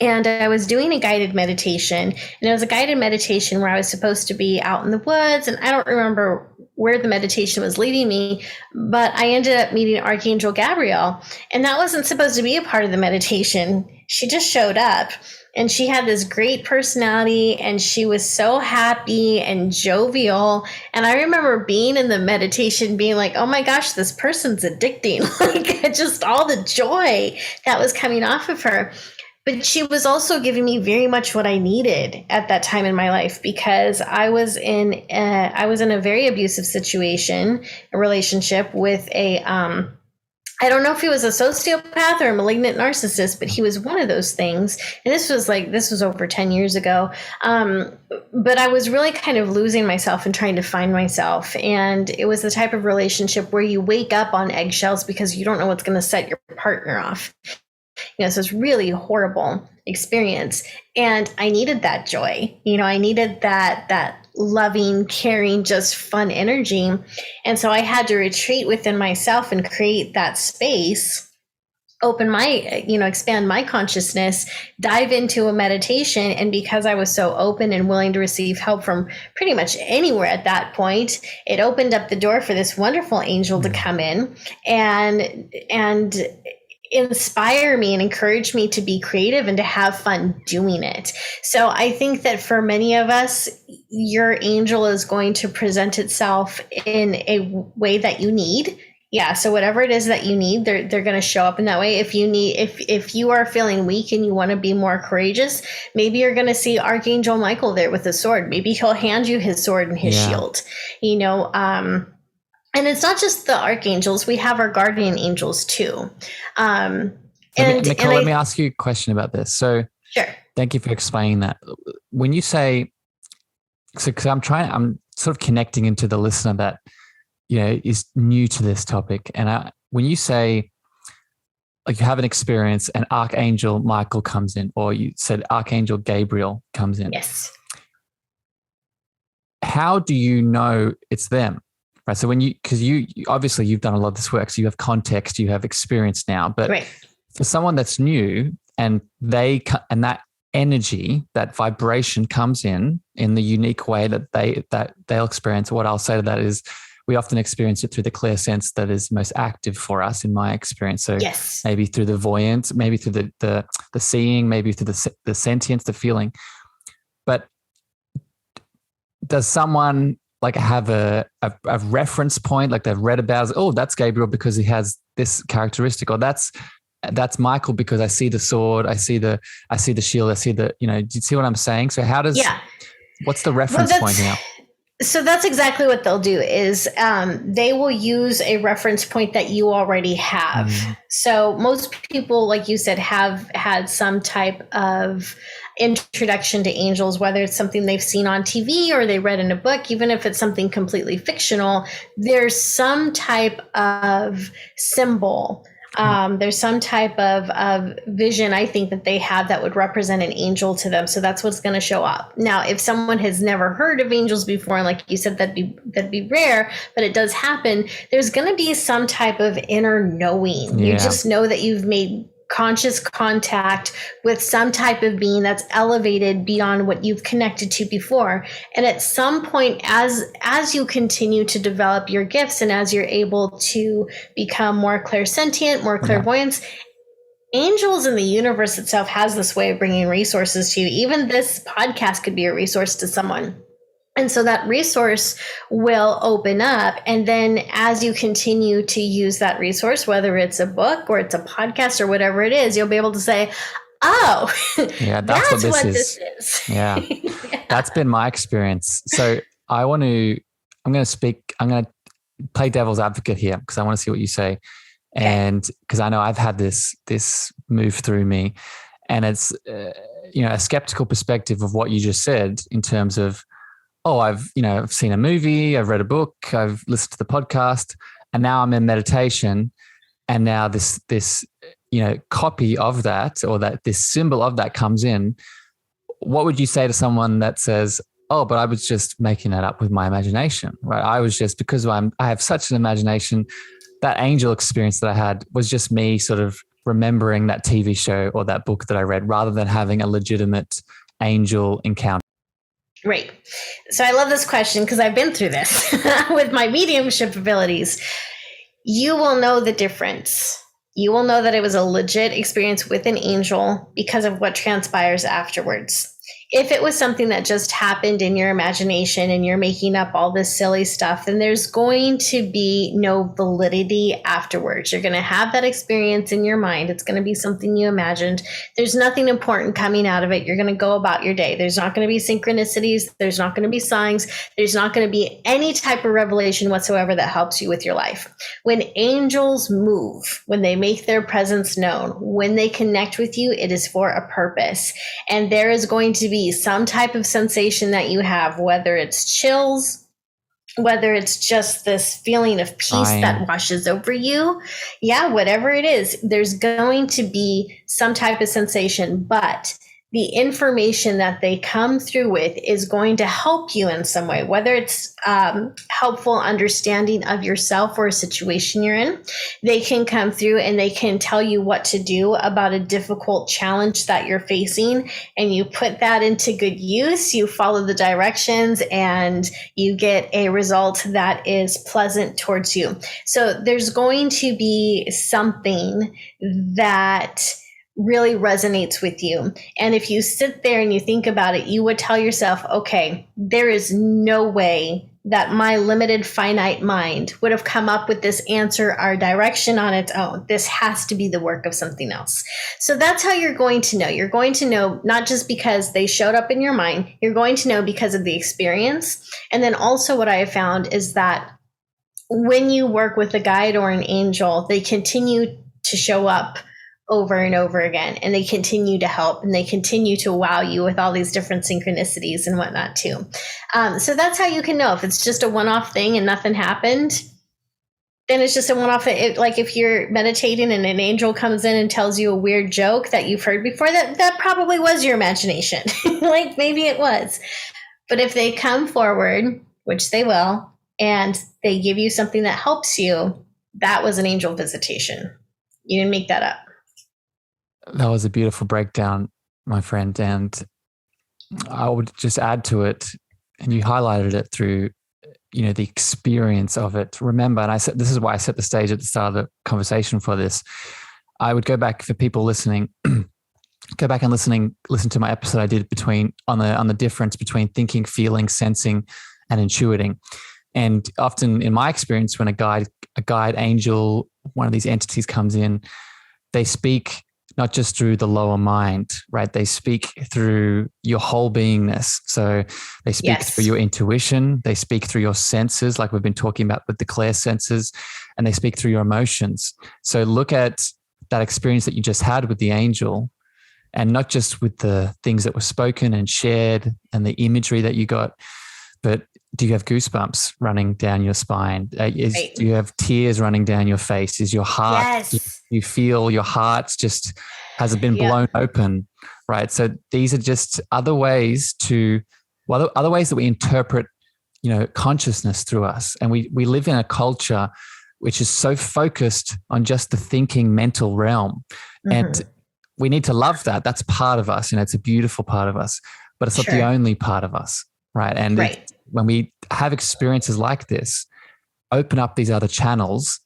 And I was doing a guided meditation, and it was a guided meditation where I was supposed to be out in the woods. And I don't remember where the meditation was leading me, but I ended up meeting Archangel Gabriel. And that wasn't supposed to be a part of the meditation. She just showed up, and she had this great personality, and she was so happy and jovial. And I remember being in the meditation being like, oh my gosh, this person's addicting. Like, just all the joy that was coming off of her. But she was also giving me very much what I needed at that time in my life, because I was in a very abusive situation, a relationship with I don't know if he was a sociopath or a malignant narcissist, but he was one of those things. And this was over 10 years ago. But I was really kind of losing myself and trying to find myself. And it was the type of relationship where you wake up on eggshells because you don't know what's going to set your partner off. So it's really horrible experience. And I needed that joy. I needed that loving, caring, just fun energy. And so I had to retreat within myself and create that space, expand my consciousness, dive into a meditation. And because I was so open and willing to receive help from pretty much anywhere at that point, it opened up the door for this wonderful angel to come in and inspire me and encourage me to be creative and to have fun doing it. So I think that for many of us, your angel is going to present itself in a way that you need. Yeah. So whatever it is that you need, they're going to show up in that way. If you are feeling weak and you want to be more courageous, maybe you're going to see Archangel Michael there with a sword. Maybe he'll hand you his sword and his shield, and it's not just the archangels. We have our guardian angels too. Nicole, let me ask you a question about this. So sure. Thank you for explaining that. When you say, because I'm sort of connecting into the listener that, is new to this topic. And when you say, like, you have an experience and Archangel Michael comes in, or you said Archangel Gabriel comes in. Yes. How do you know it's them? Right. So because you obviously you've done a lot of this work, so you have context, you have experience now, but right. For someone that's new and that energy, that vibration comes in the unique way that they'll experience. What I'll say to that is, we often experience it through the clear sense that is most active for us, in my experience. So yes. Maybe through the voyance, maybe through the seeing, maybe through the sentience, the feeling. But does someone like have a reference point, like they've read about, oh, that's Gabriel because he has this characteristic, or that's Michael because I see the sword, I see the shield, I see the, do you see what I'm saying? So how does, what's the reference point now? So that's exactly what they'll do is they will use a reference point that you already have. So most people, like you said, have had some type of introduction to angels, whether it's something they've seen on TV or they read in a book, even if it's something completely fictional, there's some type of symbol. There's some type of vision, I think, that they have that would represent an angel to them. So that's what's going to show up. Now, if someone has never heard of angels before, and like you said, that'd be rare, but it does happen. There's going to be some type of inner knowing. Yeah. You just know that you've made conscious contact with some type of being that's elevated beyond what you've connected to before. And at some point, as you continue to develop your gifts and as you're able to become more clairsentient, more clairvoyant, angels in the universe itself has this way of bringing resources to you. Even this podcast could be a resource to someone. And so that resource will open up. And then as you continue to use that resource, whether it's a book or it's a podcast or whatever it is, you'll be able to say, oh, yeah, that's what this is. Yeah. That's been my experience. So I'm going to play devil's advocate here because I want to see what you say. Okay. And because I know I've had this move through me, and it's, a skeptical perspective of what you just said in terms of, oh, I've seen a movie, I've read a book, I've listened to the podcast, and now I'm in meditation. And now this copy of that, or that this symbol of that comes in. What would you say to someone that says, oh, but I was just making that up with my imagination, right? I was just, because I have such an imagination, that angel experience that I had was just me sort of remembering that TV show or that book that I read rather than having a legitimate angel encounter. Right. So I love this question because I've been through this with my mediumship abilities. You will know the difference. You will know that it was a legit experience with an angel because of what transpires afterwards. If it was something that just happened in your imagination and you're making up all this silly stuff, then there's going to be no validity afterwards. You're going to have that experience in your mind. It's going to be something you imagined. There's nothing important coming out of it. You're going to go about your day. There's not going to be synchronicities. There's not going to be signs. There's not going to be any type of revelation whatsoever that helps you with your life. When angels move, when they make their presence known, when they connect with you, it is for a purpose. And there is going to be some type of sensation that you have, whether it's chills, whether it's just this feeling of peace that washes over you. Yeah, whatever it is, there's going to be some type of sensation, but the information that they come through with is going to help you in some way, whether it's helpful understanding of yourself or a situation you're in. They can come through and they can tell you what to do about a difficult challenge that you're facing, and you put that into good use. You follow the directions and you get a result that is pleasant towards you. So there's going to be something that really resonates with you. And if you sit there and you think about it, you would tell yourself, okay, there is no way that my limited finite mind would have come up with this answer or direction on its own. This has to be the work of something else. So that's how you're going to know. You're going to know not just because they showed up in your mind, you're going to know because of the experience. And then also what I have found is that when you work with a guide or an angel, they continue to show up over and over again, and they continue to help, and they continue to wow you with all these different synchronicities and whatnot too. So that's how you can know. If it's just a one-off thing and nothing happened, then it's just a one-off. Like if you're meditating and an angel comes in and tells you a weird joke that you've heard before, that probably was your imagination. Like maybe it was. But if they come forward, which they will, and they give you something that helps you, that was an angel visitation. You didn't make that up. That was a beautiful breakdown, my friend. And I would just add to it, and you highlighted it through, the experience of it. Remember, and this is why I set the stage at the start of the conversation for this. I would go back for people listening, go back and listen to my episode I did on the difference between thinking, feeling, sensing, and intuiting. And often in my experience, when a guide angel, one of these entities comes in, they speak not just through the lower mind, right? They speak through your whole beingness. So they speak through your intuition. They speak through your senses, like we've been talking about with the Claire senses, and they speak through your emotions. So look at that experience that you just had with the angel, and not just with the things that were spoken and shared and the imagery that you got, but do you have goosebumps running down your spine? Do you have tears running down your face? Is your heart, you feel your heart just has been blown open, right? So these are just other ways other ways that we interpret, consciousness through us. And we live in a culture which is so focused on just the thinking mental realm. Mm-hmm. And we need to love that. That's part of us. It's a beautiful part of us, but it's not the only part of us, right? And when we have experiences like this, open up these other channels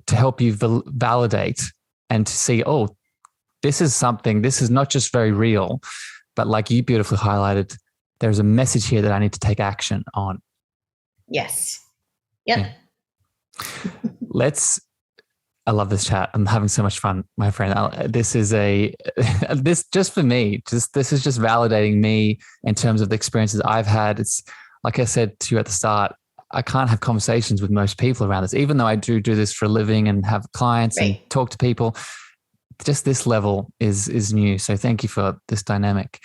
to help you validate and to see, oh, this is not just very real, but like you beautifully highlighted, there's a message here that I need to take action on. Yes. Yep. Yeah. I love this chat. I'm having so much fun, my friend. This is just for me, this is just validating me in terms of the experiences I've had. It's like I said to you at the start, I can't have conversations with most people around this, even though I do this for a living and have clients and talk to people. Just this level is new. So thank you for this dynamic.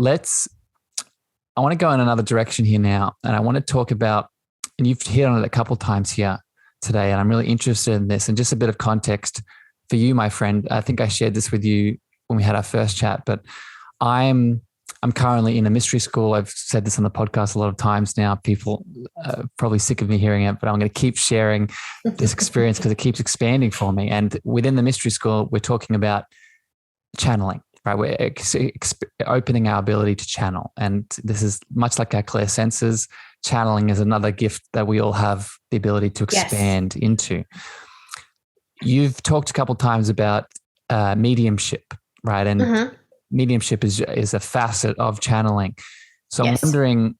I want to go in another direction here now. And I want to talk about, and you've hit on it a couple of times here today, and I'm really interested in this. And just a bit of context for you, my friend. I think I shared this with you when we had our first chat, but I'm currently in a mystery school. I've said this on the podcast a lot of times now. People are probably sick of me hearing it, but I'm going to keep sharing this experience because it keeps expanding for me. And within the mystery school, we're talking about channeling, right? We're opening our ability to channel. And this is much like our Claire senses. Channeling is another gift that we all have the ability to expand into. You've talked a couple of times about mediumship, right? And mediumship is a facet of channeling. So I'm wondering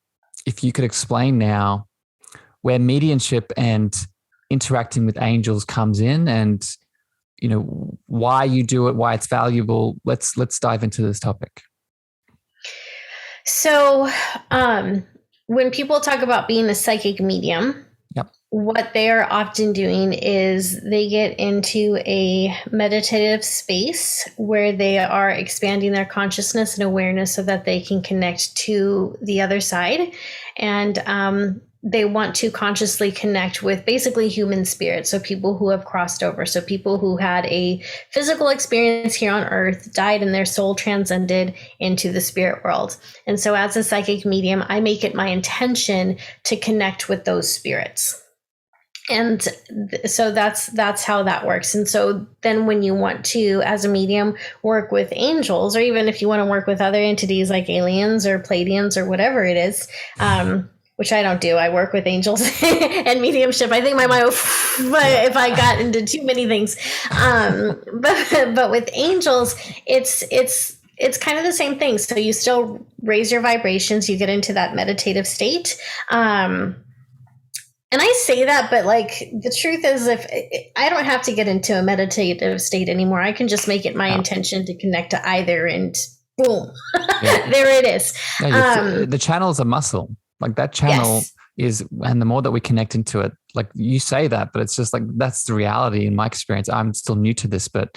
if you could explain now where mediumship and interacting with angels comes in, and why you do it, why it's valuable. Let's dive into this topic. So when people talk about being a psychic medium, what they are often doing is they get into a meditative space where they are expanding their consciousness and awareness so that they can connect to the other side. And they want to consciously connect with basically human spirits. So people who have crossed over. So people who had a physical experience here on earth, died, and their soul transcended into the spirit world. And so as a psychic medium, I make it my intention to connect with those spirits. And so that's how that works. And so then when you want to, as a medium, work with angels, or even if you want to work with other entities like aliens or Pleiadians or whatever it is, which I don't do. I work with angels and mediumship. I think my mind, if I got into too many things. But with angels, it's kind of the same thing. So you still raise your vibrations, you get into that meditative state. And I say that, but like the truth is, if I don't have to get into a meditative state anymore, I can just make it my intention to connect to either, and boom, there it is. The channel is a muscle. Like that channel is, and the more that we connect into it, like you say that, but it's just like, that's the reality in my experience. I'm still new to this, but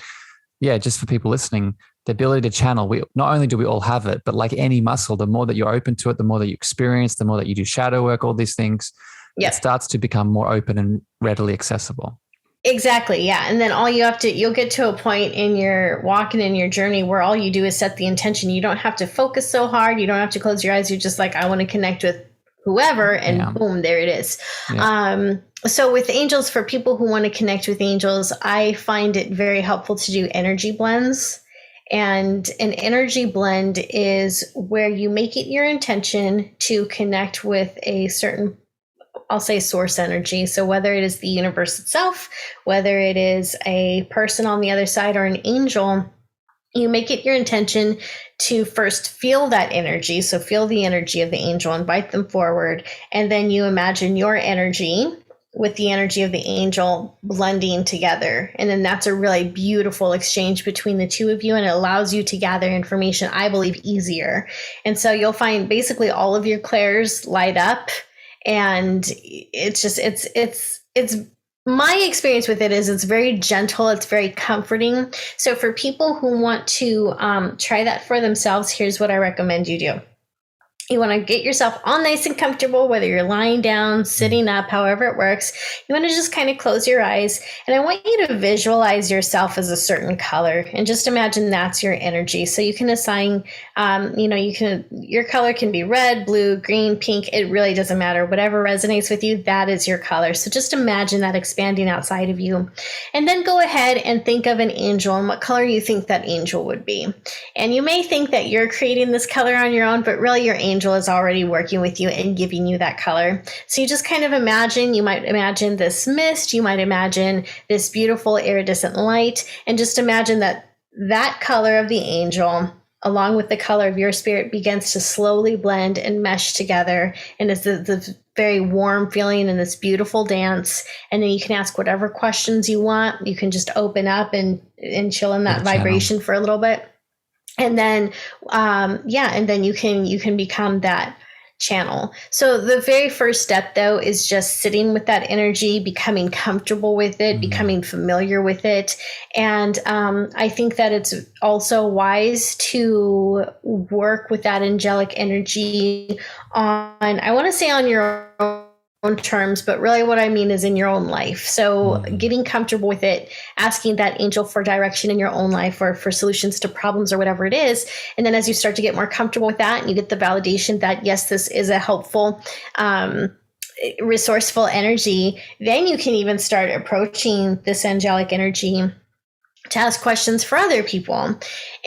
just for people listening, the ability to channel, not only do we all have it, but like any muscle, the more that you're open to it, the more that you experience, the more that you do shadow work, all these things, it starts to become more open and readily accessible. Exactly. Yeah. And then you'll get to a point in your walk and in your journey where all you do is set the intention. You don't have to focus so hard. You don't have to close your eyes. You're just like, I want to connect with whoever, and boom, there it is. Yeah. So with angels, for people who want to connect with angels, I find it very helpful to do energy blends. And an energy blend is where you make it your intention to connect with a certain, I'll say, source energy. So whether it is the universe itself, whether it is a person on the other side or an angel, you make it your intention to first feel that energy. So feel the energy of the angel, invite them forward, and then you imagine your energy with the energy of the angel blending together. And then that's a really beautiful exchange between the two of you. And it allows you to gather information, I believe, easier. And so you'll find basically all of your clairs light up. And it's just, it's my experience with it is it's very gentle. It's very comforting. So for people who want to try that for themselves, here's what I recommend you do. You want to get yourself all nice and comfortable, whether you're lying down, sitting up, however it works. You want to just kind of close your eyes. And I want you to visualize yourself as a certain color and just imagine that's your energy. So you can assign, your color can be red, blue, green, pink. It really doesn't matter. Whatever resonates with you, that is your color. So just imagine that expanding outside of you. And then go ahead and think of an angel and what color you think that angel would be. And you may think that you're creating this color on your own, but really your angel is already working with you and giving you that color. So you just kind of imagine, you might imagine this mist, you might imagine this beautiful iridescent light, and just imagine that that color of the angel, along with the color of your spirit, begins to slowly blend and mesh together. And it's the very warm feeling and this beautiful dance. And then you can ask whatever questions you want. You can just open up and chill in that vibration for a little bit. And then, and then you can become that channel. So the very first step, though, is just sitting with that energy, becoming comfortable with it, becoming familiar with it. And I think that it's also wise to work with that angelic energy on, I want to say on your own terms, but really what I mean is in your own life. So getting comfortable with it, asking that angel for direction in your own life or for solutions to problems or whatever it is. And then as you start to get more comfortable with that and you get the validation that, yes, this is a helpful, resourceful energy, then you can even start approaching this angelic energy to ask questions for other people.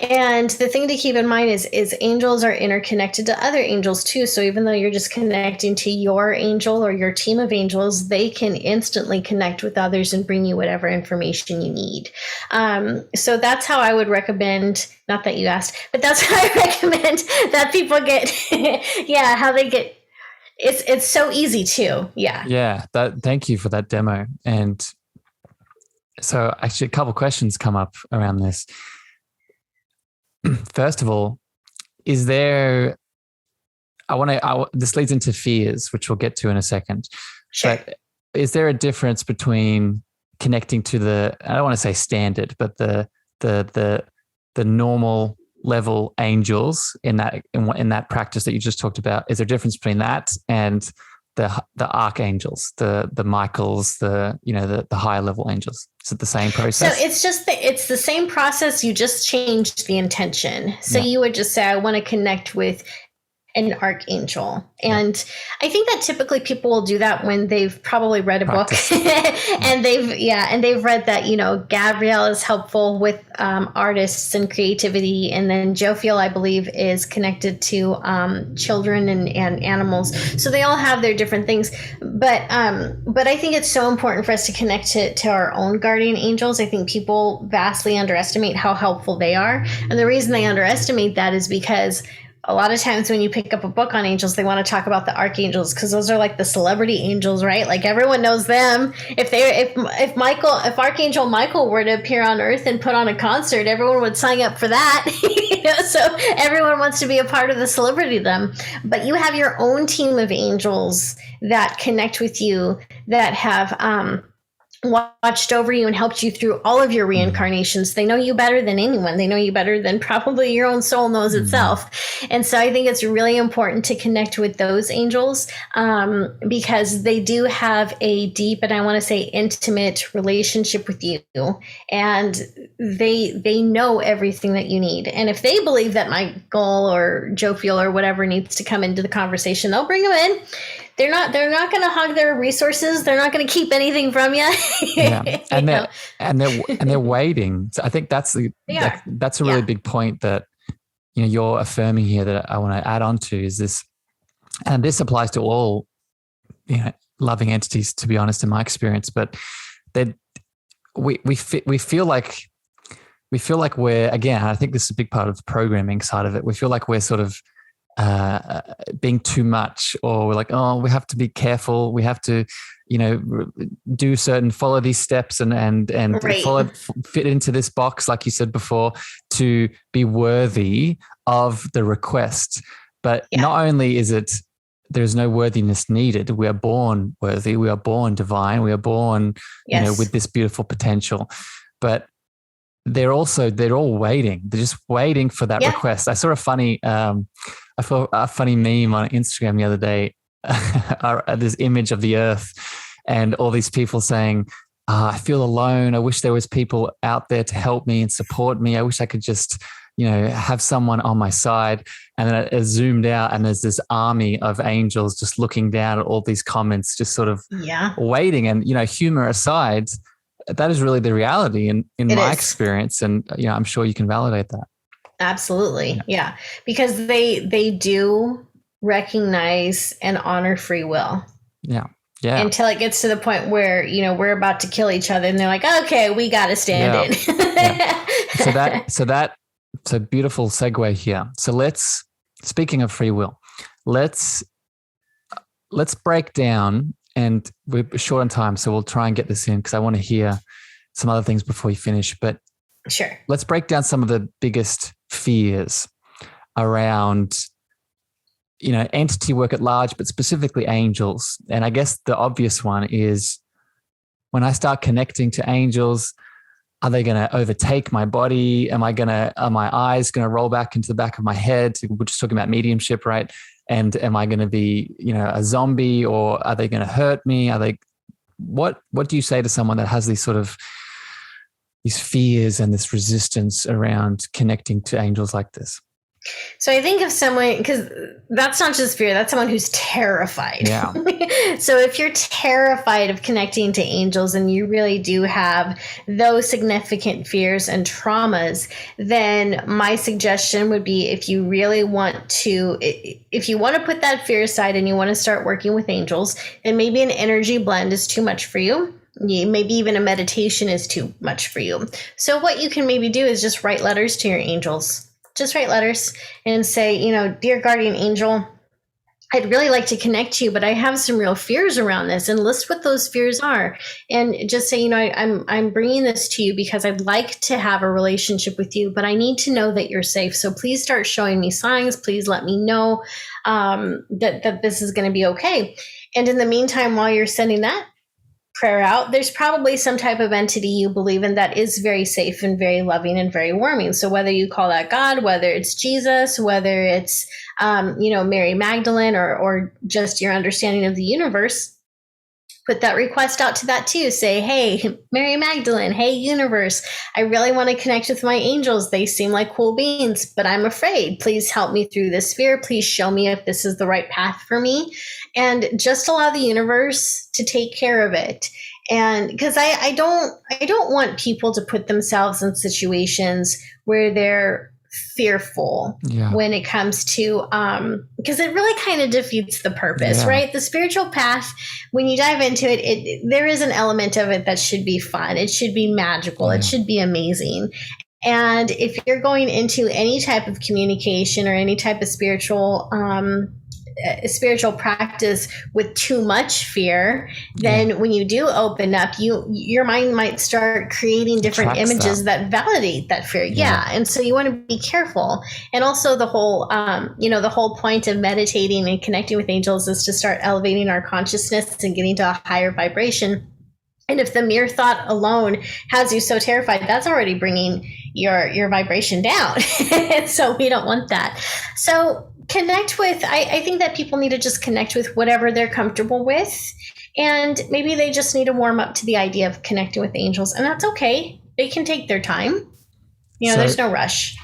And the thing to keep in mind is angels are interconnected to other angels too. So even though you're just connecting to your angel or your team of angels, they can instantly connect with others and bring you whatever information you need. So that's how I would recommend, not that you asked, but that's how I recommend that people get, how they get, it's so easy too. Yeah. Thank you for that demo. And so actually a couple of questions come up around this. First of all, is there, this leads into fears, which we'll get to in a second. Sure. But is there a difference between connecting to the, I don't want to say standard, but the normal level angels in that practice that you just talked about? Is there a difference between that and the archangels, the Michaels, the higher level angels? Is it the same process? So it's the same process. You just changed the intention. So you would just say, I want to connect with an archangel. And I think that typically people will do that when they've probably read a book and they've read that, Gabrielle is helpful with artists and creativity. And then Jophiel, I believe, is connected to children and animals. So they all have their different things. But I think it's so important for us to connect to our own guardian angels. I think people vastly underestimate how helpful they are. And the reason they underestimate that is because a lot of times when you pick up a book on angels, they want to talk about the archangels because those are like the celebrity angels, right? Like everyone knows them. If Archangel Michael were to appear on Earth and put on a concert, everyone would sign up for that. So everyone wants to be a part of the celebritydom. But you have your own team of angels that connect with you, that have watched over you and helped you through all of your reincarnations. They know you better than anyone. They know you better than probably your own soul knows itself. And so I think it's really important to connect with those angels because they do have a deep, and I want to say intimate relationship with you. And they know everything that you need. And if they believe that Michael or Jophiel or whatever needs to come into the conversation, they'll bring them in. They're not going to hog their resources. They're not going to keep anything from you. And they're waiting. So I think that's a really big point that you're affirming here that I want to add on to is this, and this applies to all loving entities, to be honest, in my experience. But that we feel like we're, again, I think this is a big part of the programming side of it. We feel like we're sort of being too much, or we're like, oh, we have to be careful. We have to, follow these steps and Right. fit into this box, like you said before, to be worthy of the request. But Yeah. not only is it, there's no worthiness needed. We are born worthy. We are born divine. We are born, Yes. with this beautiful potential. But they're all waiting. They're just waiting for that request. I saw a funny meme on Instagram the other day. This image of the earth and all these people saying, I feel alone. I wish there was people out there to help me and support me. I wish I could just, have someone on my side. And then it zoomed out and there's this army of angels just looking down at all these comments, just sort of waiting. And, humor aside, that is really the reality in my experience. And, I'm sure you can validate that. Absolutely. Yeah. Because they do recognize and honor free will. Yeah. Yeah. Until it gets to the point where, we're about to kill each other and they're like, okay, we got to stand in. Yeah. So beautiful segue here. So speaking of free will, let's break down, and we're short on time, so we'll try and get this in because I want to hear some other things before you finish. But sure, let's break down some of the biggest fears around, entity work at large, but specifically angels. And I guess the obvious one is, when I start connecting to angels, are they going to overtake my body? Are my eyes going to roll back into the back of my head? We're just talking about mediumship, right? And am I going to be, a zombie, or are they going to hurt me? What do you say to someone that has these fears and this resistance around connecting to angels like this? So I think of someone, because that's not just fear, that's someone who's terrified. Yeah. So if you're terrified of connecting to angels and you really do have those significant fears and traumas, then my suggestion would be, if you want to put that fear aside and you want to start working with angels, then maybe an energy blend is too much for you. Maybe even a meditation is too much for you. So what you can maybe do is just write letters to your angels. Just write letters and say, dear guardian angel, I'd really like to connect to you, but I have some real fears around this, and list what those fears are. And just say, I'm bringing this to you because I'd like to have a relationship with you, but I need to know that you're safe. So please start showing me signs. Please let me know that this is going to be okay. And in the meantime, while you're sending that prayer out, there's probably some type of entity you believe in that is very safe and very loving and very warming. So whether you call that God, whether it's Jesus, whether it's Mary Magdalene, or just your understanding of the universe, put that request out to that too. Say, hey, Mary Magdalene, hey, universe, I really want to connect with my angels. They seem like cool beings, but I'm afraid. Please help me through this fear. Please show me if this is the right path for me. And just allow the universe to take care of it. And because I don't want people to put themselves in situations where they're fearful when it comes to because it really kind of defeats the purpose, right? The spiritual path, when you dive into it, there is an element of it that should be fun. It should be magical. It should be amazing. And if you're going into any type of communication or any type of spiritual practice with too much fear, then when you do open up, your mind might start creating different images that validate that fear. And so you want to be careful. And also the whole the whole point of meditating and connecting with angels is to start elevating our consciousness and getting to a higher vibration. And if the mere thought alone has you so terrified, that's already bringing your vibration down. So we don't want that. So connect with, I think that people need to just connect with whatever they're comfortable with. And maybe they just need to warm up to the idea of connecting with angels. And that's okay. They can take their time. There's no rush.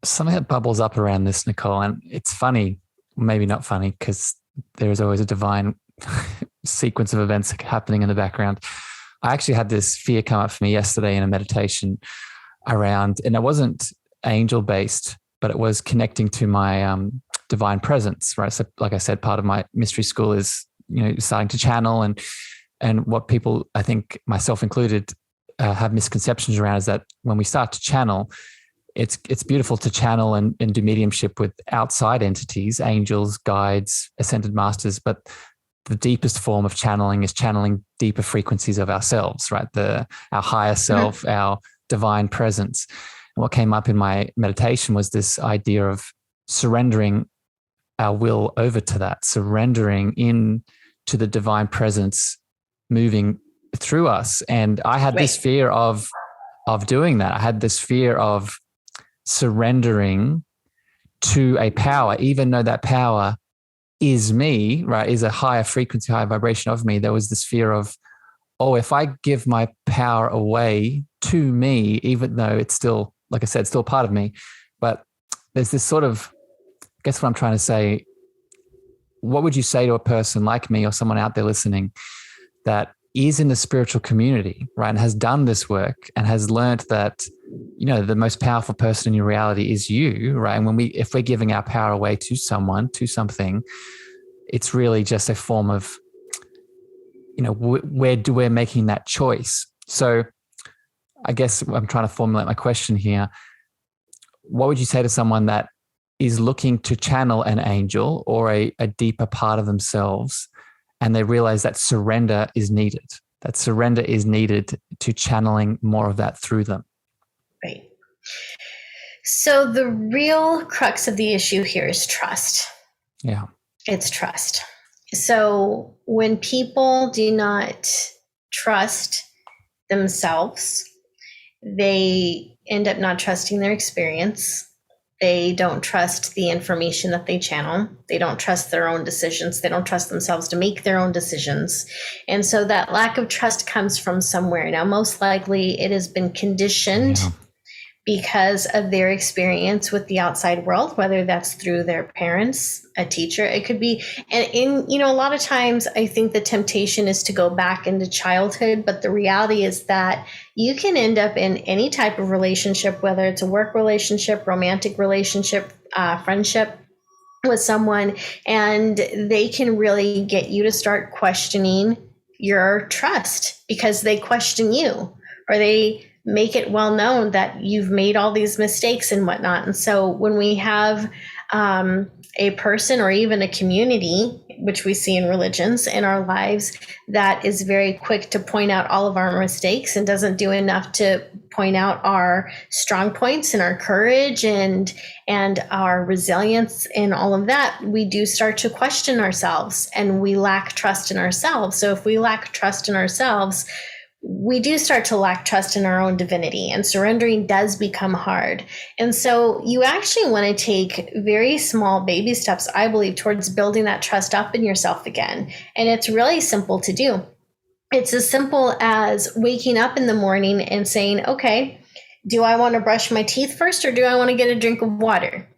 Something that bubbles up around this, Nicole, and it's funny, maybe not funny, because there is always a divine sequence of events happening in the background. I actually had this fear come up for me yesterday in a meditation around, and it wasn't angel-based, but it was connecting to my divine presence, right? So like I said, part of my mystery school is, starting to channel, and what people, I think myself included, have misconceptions around is that when we start to channel, it's beautiful to channel and do mediumship with outside entities, angels, guides, ascended masters, but the deepest form of channeling is channeling deeper frequencies of ourselves, right? Our higher self, our divine presence. And what came up in my meditation was this idea of surrendering our will over to that, surrendering in to the divine presence moving through us. And I had this fear of doing that. I had this fear of surrendering to a power, even though that power is me, right, is a higher frequency, higher vibration of me. There was this fear of, oh, if I give my power away to me, even though it's still, like I said, still part of me, but there's this sort of, I guess what I'm trying to say, what would you say to a person like me or someone out there listening that is in the spiritual community, right, and has done this work and has learned that, the most powerful person in your reality is you, right? And if we're giving our power away to someone, to something, it's really just a form of, we're making that choice. So I guess I'm trying to formulate my question here. What would you say to someone that is looking to channel an angel or a deeper part of themselves, and they realize that surrender is needed? That surrender is needed to channeling more of that through them. Right. So the real crux of the issue here is trust. Yeah. It's trust. So when people do not trust themselves, they end up not trusting their experience. They don't trust the information that they channel. They don't trust their own decisions. They don't trust themselves to make their own decisions. And so that lack of trust comes from somewhere. Now, most likely it has been conditioned because of their experience with the outside world, whether that's through their parents, a teacher, it could be. And a lot of times I think the temptation is to go back into childhood, but the reality is that you can end up in any type of relationship, whether it's a work relationship, romantic relationship, friendship with someone, and they can really get you to start questioning your trust because they question you, or they make it well known that you've made all these mistakes and whatnot. And so when we have a person or even a community, which we see in religions in our lives, that is very quick to point out all of our mistakes and doesn't do enough to point out our strong points and our courage and our resilience and all of that, we do start to question ourselves and we lack trust in ourselves. So if we lack trust in ourselves, we do start to lack trust in our own divinity, and surrendering does become hard. And so you actually want to take very small baby steps, I believe, towards building that trust up in yourself again. And it's really simple to do. It's as simple as waking up in the morning and saying, okay, do I want to brush my teeth first or do I want to get a drink of water?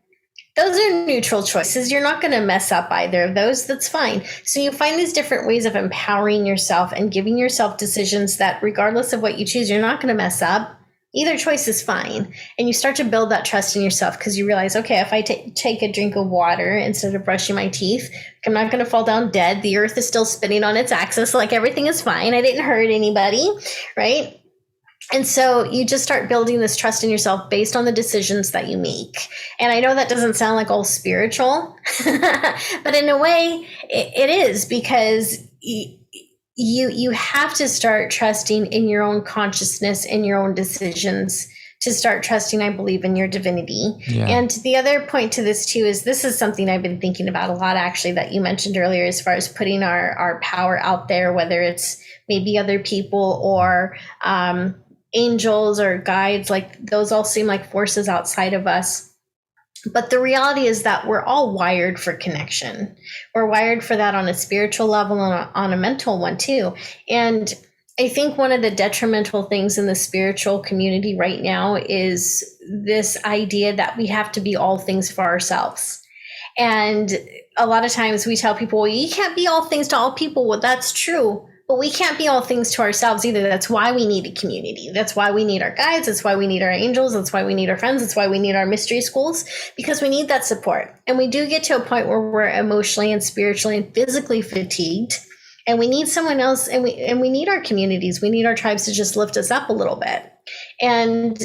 Those are neutral choices. You're not going to mess up either of those. That's fine. So you find these different ways of empowering yourself and giving yourself decisions that regardless of what you choose, you're not going to mess up. Either choice is fine. And you start to build that trust in yourself because you realize, okay, if I take a drink of water instead of brushing my teeth, I'm not going to fall down dead. The earth is still spinning on its axis. Like everything is fine. I didn't hurt anybody, right? And so you just start building this trust in yourself based on the decisions that you make. And I know that doesn't sound like all spiritual, but in a way it is, because you have to start trusting in your own consciousness and your own decisions to start trusting, I believe, in your divinity. Yeah. And the other point to this too is this is something I've been thinking about a lot, actually, that you mentioned earlier, as far as putting our power out there, whether it's maybe other people or angels or guides. Like those all seem like forces outside of us. But the reality is that we're all wired for connection. We're wired for that on a spiritual level and on a mental one too. And I think one of the detrimental things in the spiritual community right now is this idea that we have to be all things for ourselves. And a lot of times we tell people, well, you can't be all things to all people. Well, that's true. But we can't be all things to ourselves either. That's why we need a community. That's why we need our guides. That's why we need our angels. That's why we need our friends. That's why we need our mystery schools, because we need that support. And we do get to a point where we're emotionally and spiritually and physically fatigued. And we need someone else, and we need our communities. We need our tribes to just lift us up a little bit. And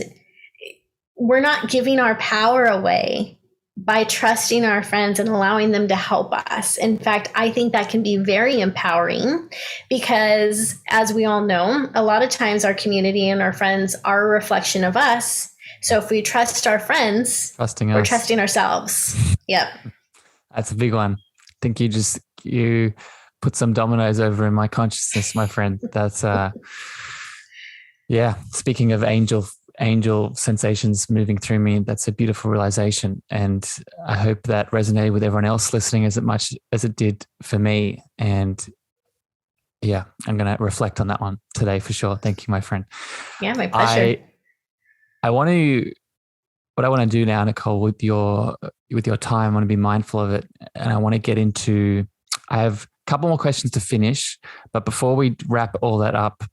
we're not giving our power away by trusting our friends and allowing them to help us. In fact, I think that can be very empowering because, as we all know, a lot of times our community and our friends are a reflection of us. So if we trust our friends, we're trusting ourselves. Yep. That's a big one. I think you put some dominoes over in my consciousness, my friend. That's yeah. Speaking of angel sensations moving through me, that's a beautiful realization. And I hope that resonated with everyone else listening as much as it did for me. And yeah, I'm going to reflect on that one today for sure. Thank you, my friend. Yeah, my pleasure. What I want to do now, Nicole, with your time, I want to be mindful of it. And I want to get into, I have a couple more questions to finish, but before we wrap all that up,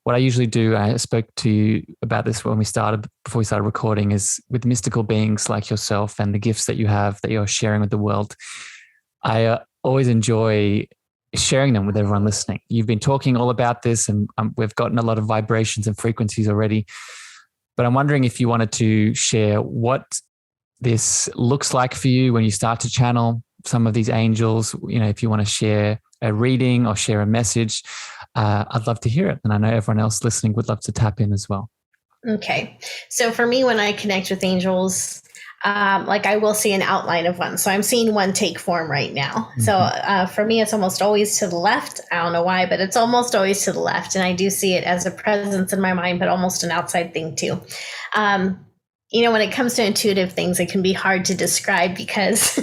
what I usually do, I spoke to you about this before we started recording, is with mystical beings like yourself and the gifts that you have that you're sharing with the world. I always enjoy sharing them with everyone listening. You've been talking all about this and we've gotten a lot of vibrations and frequencies already, but I'm wondering if you wanted to share what this looks like for you when you start to channel some of these angels, if you want to share a reading or share a message, I'd love to hear it. And I know everyone else listening would love to tap in as well. Okay. So for me, when I connect with angels, I will see an outline of one. So I'm seeing one take form right now. Mm-hmm. So for me, it's almost always to the left. I don't know why, but it's almost always to the left. And I do see it as a presence in my mind, but almost an outside thing too. When it comes to intuitive things, it can be hard to describe because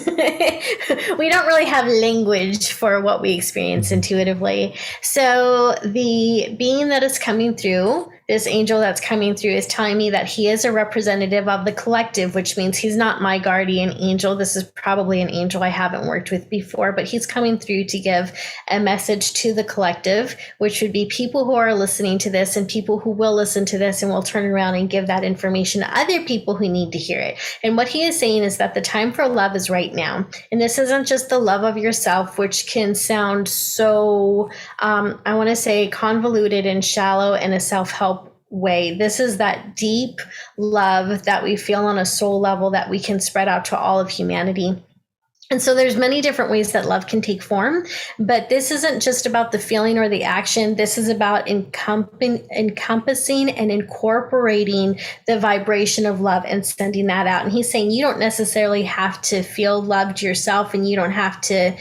we don't really have language for what we experience intuitively. So the being that is coming through, this angel that's coming through, is telling me that he is a representative of the collective, which means he's not my guardian angel. This is probably an angel I haven't worked with before, but he's coming through to give a message to the collective, which would be people who are listening to this and people who will listen to this and will turn around and give that information to other people who need to hear it. And what he is saying is that the time for love is right now. And this isn't just the love of yourself, which can sound so, I want to say, convoluted and shallow in a self-help way. This is that deep love that we feel on a soul level that we can spread out to all of humanity. And so there's many different ways that love can take form, but this isn't just about the feeling or the action. This is about encompassing and incorporating the vibration of love and sending that out. And he's saying you don't necessarily have to feel loved yourself, and you don't have to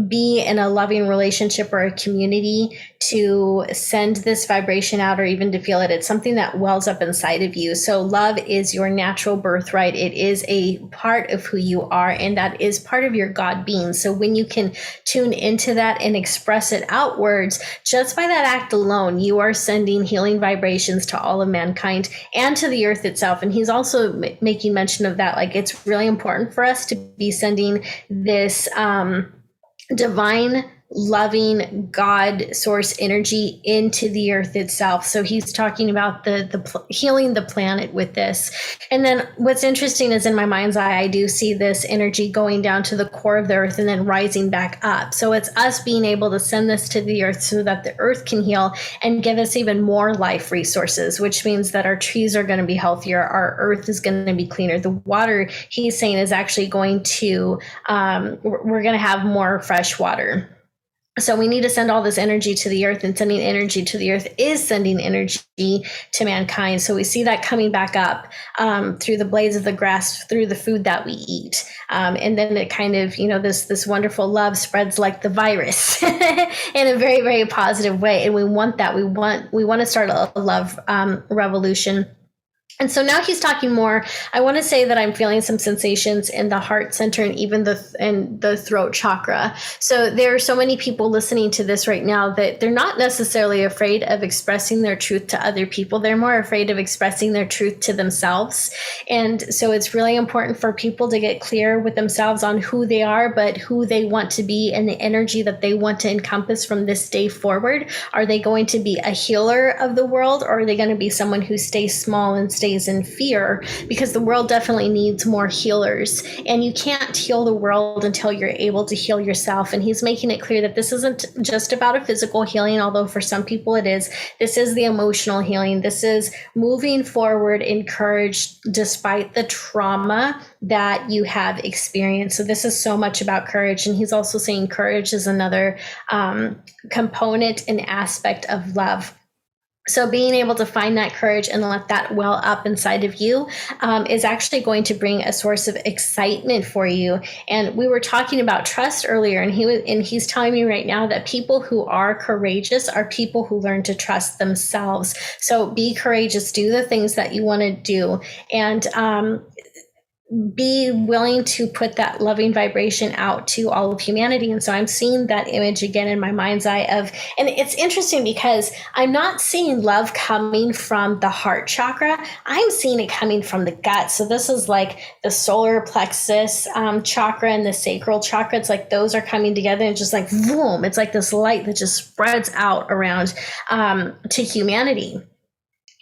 be in a loving relationship or a community to send this vibration out or even to feel it. It's something that wells up inside of you. So love is your natural birthright. It is a part of who you are, and that is part of your God being. So when you can tune into that and express it outwards, just by that act alone, you are sending healing vibrations to all of mankind and to the earth itself. And he's also making mention of that. Like, it's really important for us to be sending this divine, loving God source energy into the earth itself. So he's talking about the healing the planet with this. And then what's interesting is, in my mind's eye, I do see this energy going down to the core of the earth and then rising back up. So it's us being able to send this to the earth so that the earth can heal and give us even more life resources, which means that our trees are going to be healthier. Our earth is going to be cleaner. The water, he's saying, is actually going to, we're going to have more fresh water. So we need to send all this energy to the earth, and sending energy to the earth is sending energy to mankind. So we see that coming back up through the blades of the grass, through the food that we eat. And then it kind of, this wonderful love spreads like the virus in a very, very positive way. And we want that. We want to start a love revolution. And so now he's talking more. I want to say that I'm feeling some sensations in the heart center and even the throat chakra. So there are so many people listening to this right now that they're not necessarily afraid of expressing their truth to other people. They're more afraid of expressing their truth to themselves. And so it's really important for people to get clear with themselves on who they are, but who they want to be and the energy that they want to encompass from this day forward. Are they going to be a healer of the world, or are they going to be someone who stays small and stays stays in fear, because the world definitely needs more healers, and you can't heal the world until you're able to heal yourself. And he's making it clear that this isn't just about a physical healing, although for some people it is. This is the emotional healing. This is moving forward encouraged despite the trauma that you have experienced. So this is so much about courage. And he's also saying courage is another component and aspect of love. So being able to find that courage and let that well up inside of you is actually going to bring a source of excitement for you. And we were talking about trust earlier, and he's telling me right now that people who are courageous are people who learn to trust themselves. So be courageous, do the things that you want to do, and be willing to put that loving vibration out to all of humanity. And so I'm seeing that image again in my mind's eye and it's interesting because I'm not seeing love coming from the heart chakra. I'm seeing it coming from the gut. So this is like the solar plexus chakra and the sacral chakra. It's like those are coming together and just like boom, it's like this light that just spreads out around to humanity.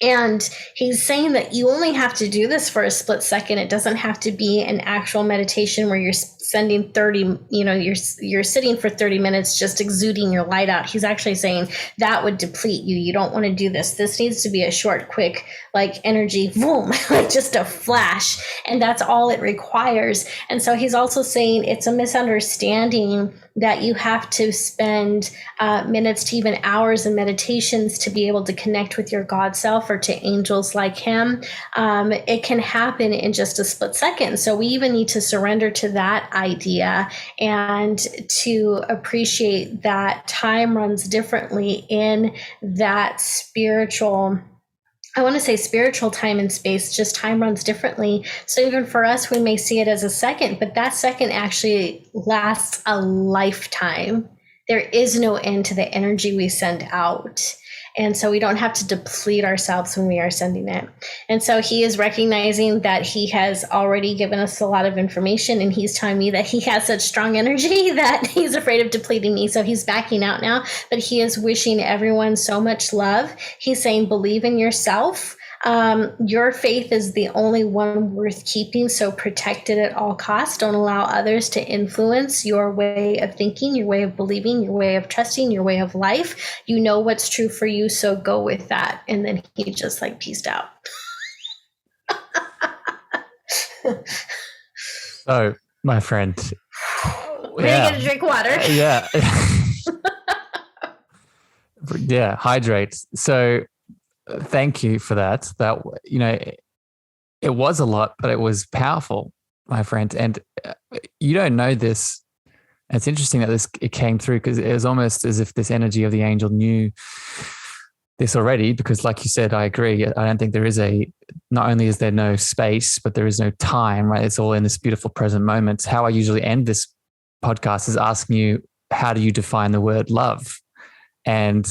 And he's saying that you only have to do this for a split second. It doesn't have to be an actual meditation where you're spending 30, you're sitting for 30 minutes just exuding your light out. He's actually saying that would deplete you. You don't want to do this. This needs to be a short, quick, like energy, boom, like just a flash. And that's all it requires. And so he's also saying it's a misunderstanding that you have to spend minutes to even hours in meditations to be able to connect with your God self or to angels like him. It can happen in just a split second. So we even need to surrender to that idea and to appreciate that time runs differently in that spiritual, I want to say spiritual time and space, just time runs differently. So even for us, we may see it as a second, but that second actually lasts a lifetime. There is no end to the energy we send out. And so we don't have to deplete ourselves when we are sending it. And so he is recognizing that he has already given us a lot of information, and he's telling me that he has such strong energy that he's afraid of depleting me. So he's backing out now, but he is wishing everyone so much love. He's saying, believe in yourself. Your faith is the only one worth keeping, so protect it at all costs. Don't allow others to influence your way of thinking, your way of believing, your way of trusting, your way of life. You know what's true for you, so go with that. And then he just like peaced out. So, my friend, We're gonna drink water. Yeah. Yeah, hydrate. So thank you for that. That, it was a lot, but it was powerful, my friend. And you don't know this. It's interesting that it came through, because it was almost as if this energy of the angel knew this already, because like you said, I agree. I don't think there is not only is there no space, but there is no time, right? It's all in this beautiful present moment. How I usually end this podcast is asking you, how do you define the word love? And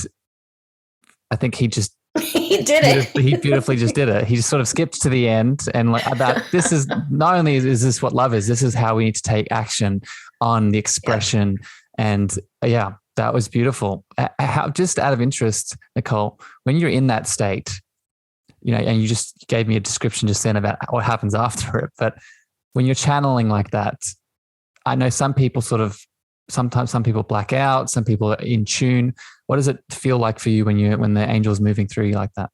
I think he just, he did it. He beautifully just did it. He just sort of skipped to the end and like about this is not only is this what love is, this is how we need to take action on the expression. Yeah. And yeah, that was beautiful. How, just out of interest, Nicole, when you're in that state, and you just gave me a description just then about what happens after it, but when you're channeling like that, I know some people sometimes some people black out, some people are in tune. What does it feel like for you when the angel's moving through you like that?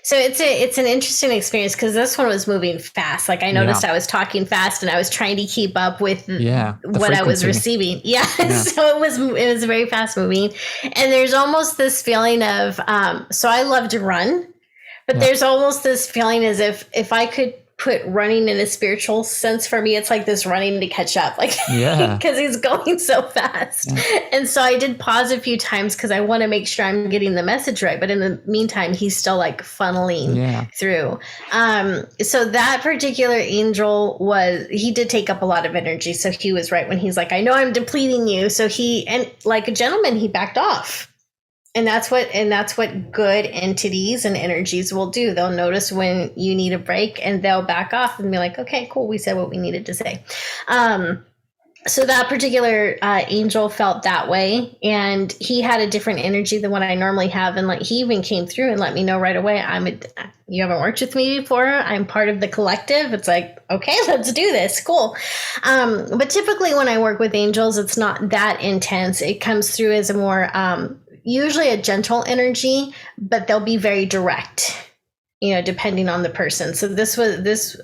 So it's an interesting experience, because this one was moving fast. Like I noticed I was talking fast and I was trying to keep up with what I was receiving. Yeah. So it was very fast moving. And there's almost this feeling of, so I love to run, but there's almost this feeling as if I could put running in a spiritual sense, for me, it's like this running to catch up, like, because he's going so fast. Yeah. And so I did pause a few times because I want to make sure I'm getting the message right. But in the meantime, he's still like funneling through. So that particular angel he did take up a lot of energy. So he was right when he's like, I know I'm depleting you. So and like a gentleman, he backed off. And that's what good entities and energies will do. They'll notice when you need a break and they'll back off and be like, okay, cool. We said what we needed to say. So that particular angel felt that way, and he had a different energy than what I normally have. And like, he even came through and let me know right away, you haven't worked with me before. I'm part of the collective. It's like, okay, let's do this. Cool. But typically when I work with angels, it's not that intense. It comes through as a more, usually a gentle energy, but they'll be very direct, depending on the person. So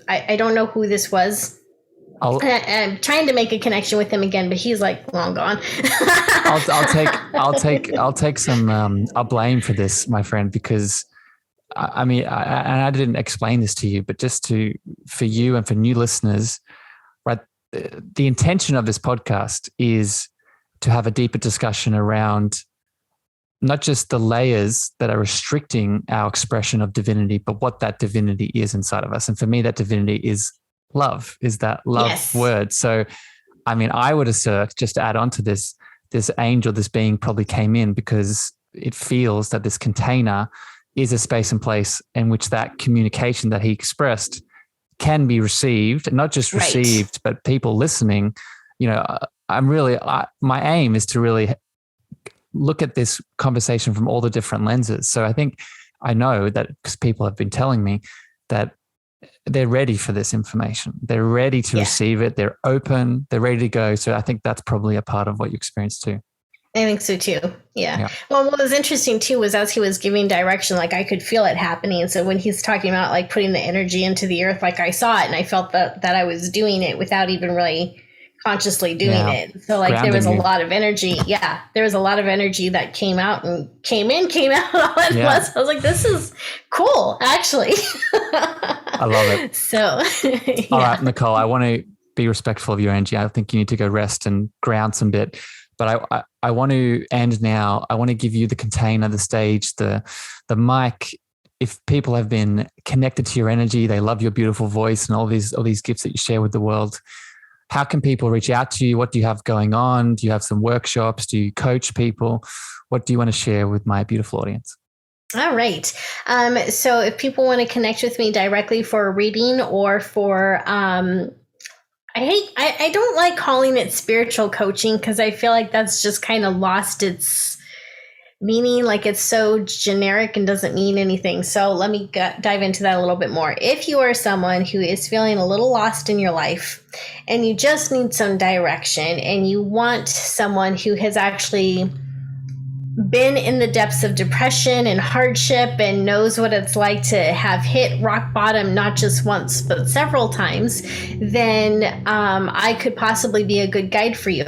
I don't know who this was. I'm trying to make a connection with him again, but he's like long gone. I'll take some blame for this, my friend, because I didn't explain this to you, but for you and for new listeners, right? The intention of this podcast is to have a deeper discussion around not just the layers that are restricting our expression of divinity, but what that divinity is inside of us. And for me, that divinity is love, is that love Yes. word. So, I would assert, just to add on to this angel, this being probably came in because it feels that this container is a space and place in which that communication that he expressed can be received, not just received, but people listening. My aim is to really look at this conversation from all the different lenses. So I know that because people have been telling me that they're ready for this information. They're ready to receive it. They're open. They're ready to go. So I think that's probably a part of what you experienced too. I think so too. Yeah. Well, what was interesting too was as he was giving direction, like I could feel it happening. And so when he's talking about like putting the energy into the earth, like I saw it and I felt that I was doing it without even really consciously doing it. So like there was a lot of energy. Yeah. There was a lot of energy that came out and came out all at once. I was like, this is cool, actually. I love it. So, all right, Nicole, I want to be respectful of your energy. I think you need to go rest and ground some bit. But I want to end now. I want to give you the container, the stage, the mic. If people have been connected to your energy, they love your beautiful voice and all these gifts that you share with the world, how can people reach out to you? What do you have going on? Do you have some workshops? Do you coach people? What do you want to share with my beautiful audience? All right. So if people want to connect with me directly for a reading or for, I don't like calling it spiritual coaching because I feel like that's just kind of lost its meaning. Like it's so generic and doesn't mean anything. So let me dive into that a little bit more. If you are someone who is feeling a little lost in your life and you just need some direction and you want someone who has actually been in the depths of depression and hardship and knows what it's like to have hit rock bottom, not just once, but several times, then I could possibly be a good guide for you.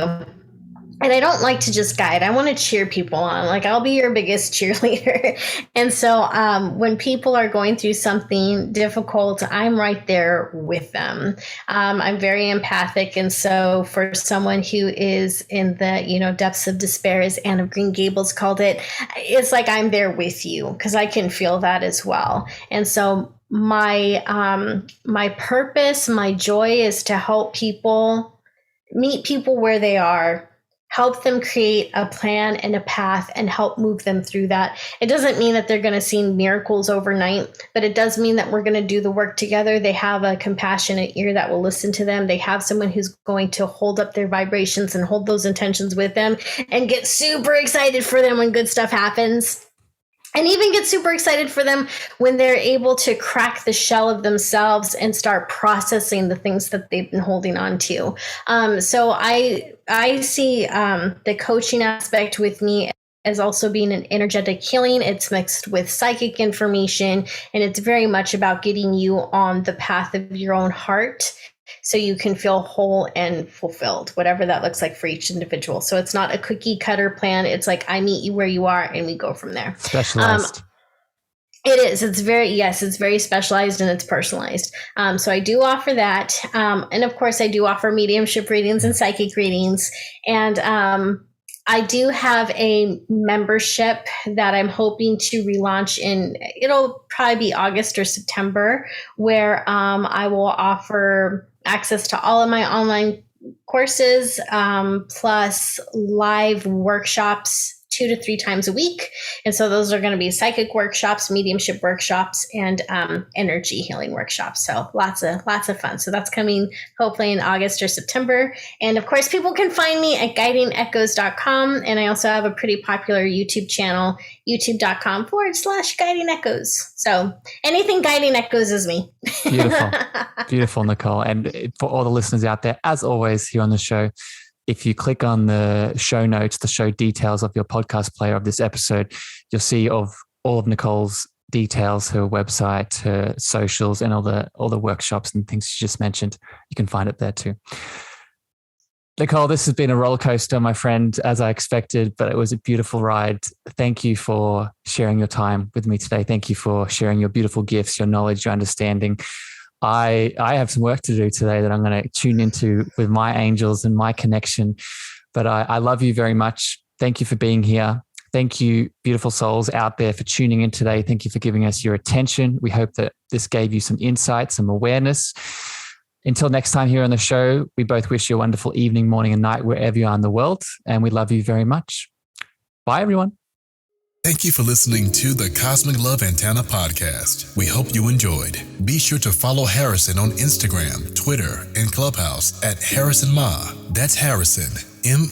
And I don't like to just guide. I want to cheer people on. Like I'll be your biggest cheerleader. And so when people are going through something difficult, I'm right there with them. I'm very empathic. And so for someone who is in the, depths of despair, as Anne of Green Gables called it, it's like I'm there with you because I can feel that as well. And so my purpose, my joy is to help people meet people where they are, help them create a plan and a path and help move them through that. It doesn't mean that they're going to see miracles overnight, but it does mean that we're going to do the work together. They have a compassionate ear that will listen to them. They have someone who's going to hold up their vibrations and hold those intentions with them and get super excited for them when good stuff happens. And even get super excited for them when they're able to crack the shell of themselves and start processing the things that they've been holding on to. So I see the coaching aspect with me as also being an energetic healing. It's mixed with psychic information, and it's very much about getting you on the path of your own heart so you can feel whole and fulfilled, whatever that looks like for each individual. So it's not a cookie cutter plan. It's like I meet you where you are and we go from there. Specialized. It is. It's very specialized and it's personalized. So I do offer that. And of course I do offer mediumship readings and psychic readings. And I do have a membership that I'm hoping to relaunch it'll probably be August or September, where I will offer access to all of my online courses, plus live workshops 2 to 3 times a week. And so those are going to be psychic workshops, mediumship workshops, and energy healing workshops. So lots of fun. So that's coming hopefully in August or September. And of course, people can find me at guidingechoes.com. And I also have a pretty popular YouTube channel, youtube.com/guiding echoes. So anything guiding echoes is me. Beautiful. Beautiful, Nicole. And for all the listeners out there, as always here on the show, if you click on the show notes, the show details of your podcast player of this episode, you'll see of all of Nicole's details, her website, her socials, and all the workshops and things she just mentioned. You can find it there too. Nicole, this has been a roller coaster, my friend, as I expected, but it was a beautiful ride. Thank you for sharing your time with me today. Thank you for sharing your beautiful gifts, your knowledge, your understanding. I have some work to do today that I'm going to tune into with my angels and my connection. But I love you very much. Thank you for being here. Thank you, beautiful souls out there, for tuning in today. Thank you for giving us your attention. We hope that this gave you some insight, some awareness. Until next time here on the show, we both wish you a wonderful evening, morning, and night wherever you are in the world. And we love you very much. Bye, everyone. Thank you for listening to the Cosmic Love Antenna podcast. We hope you enjoyed. Be sure to follow Harrison on Instagram, Twitter, and Clubhouse at Harrison Ma. That's Harrison, Meagher.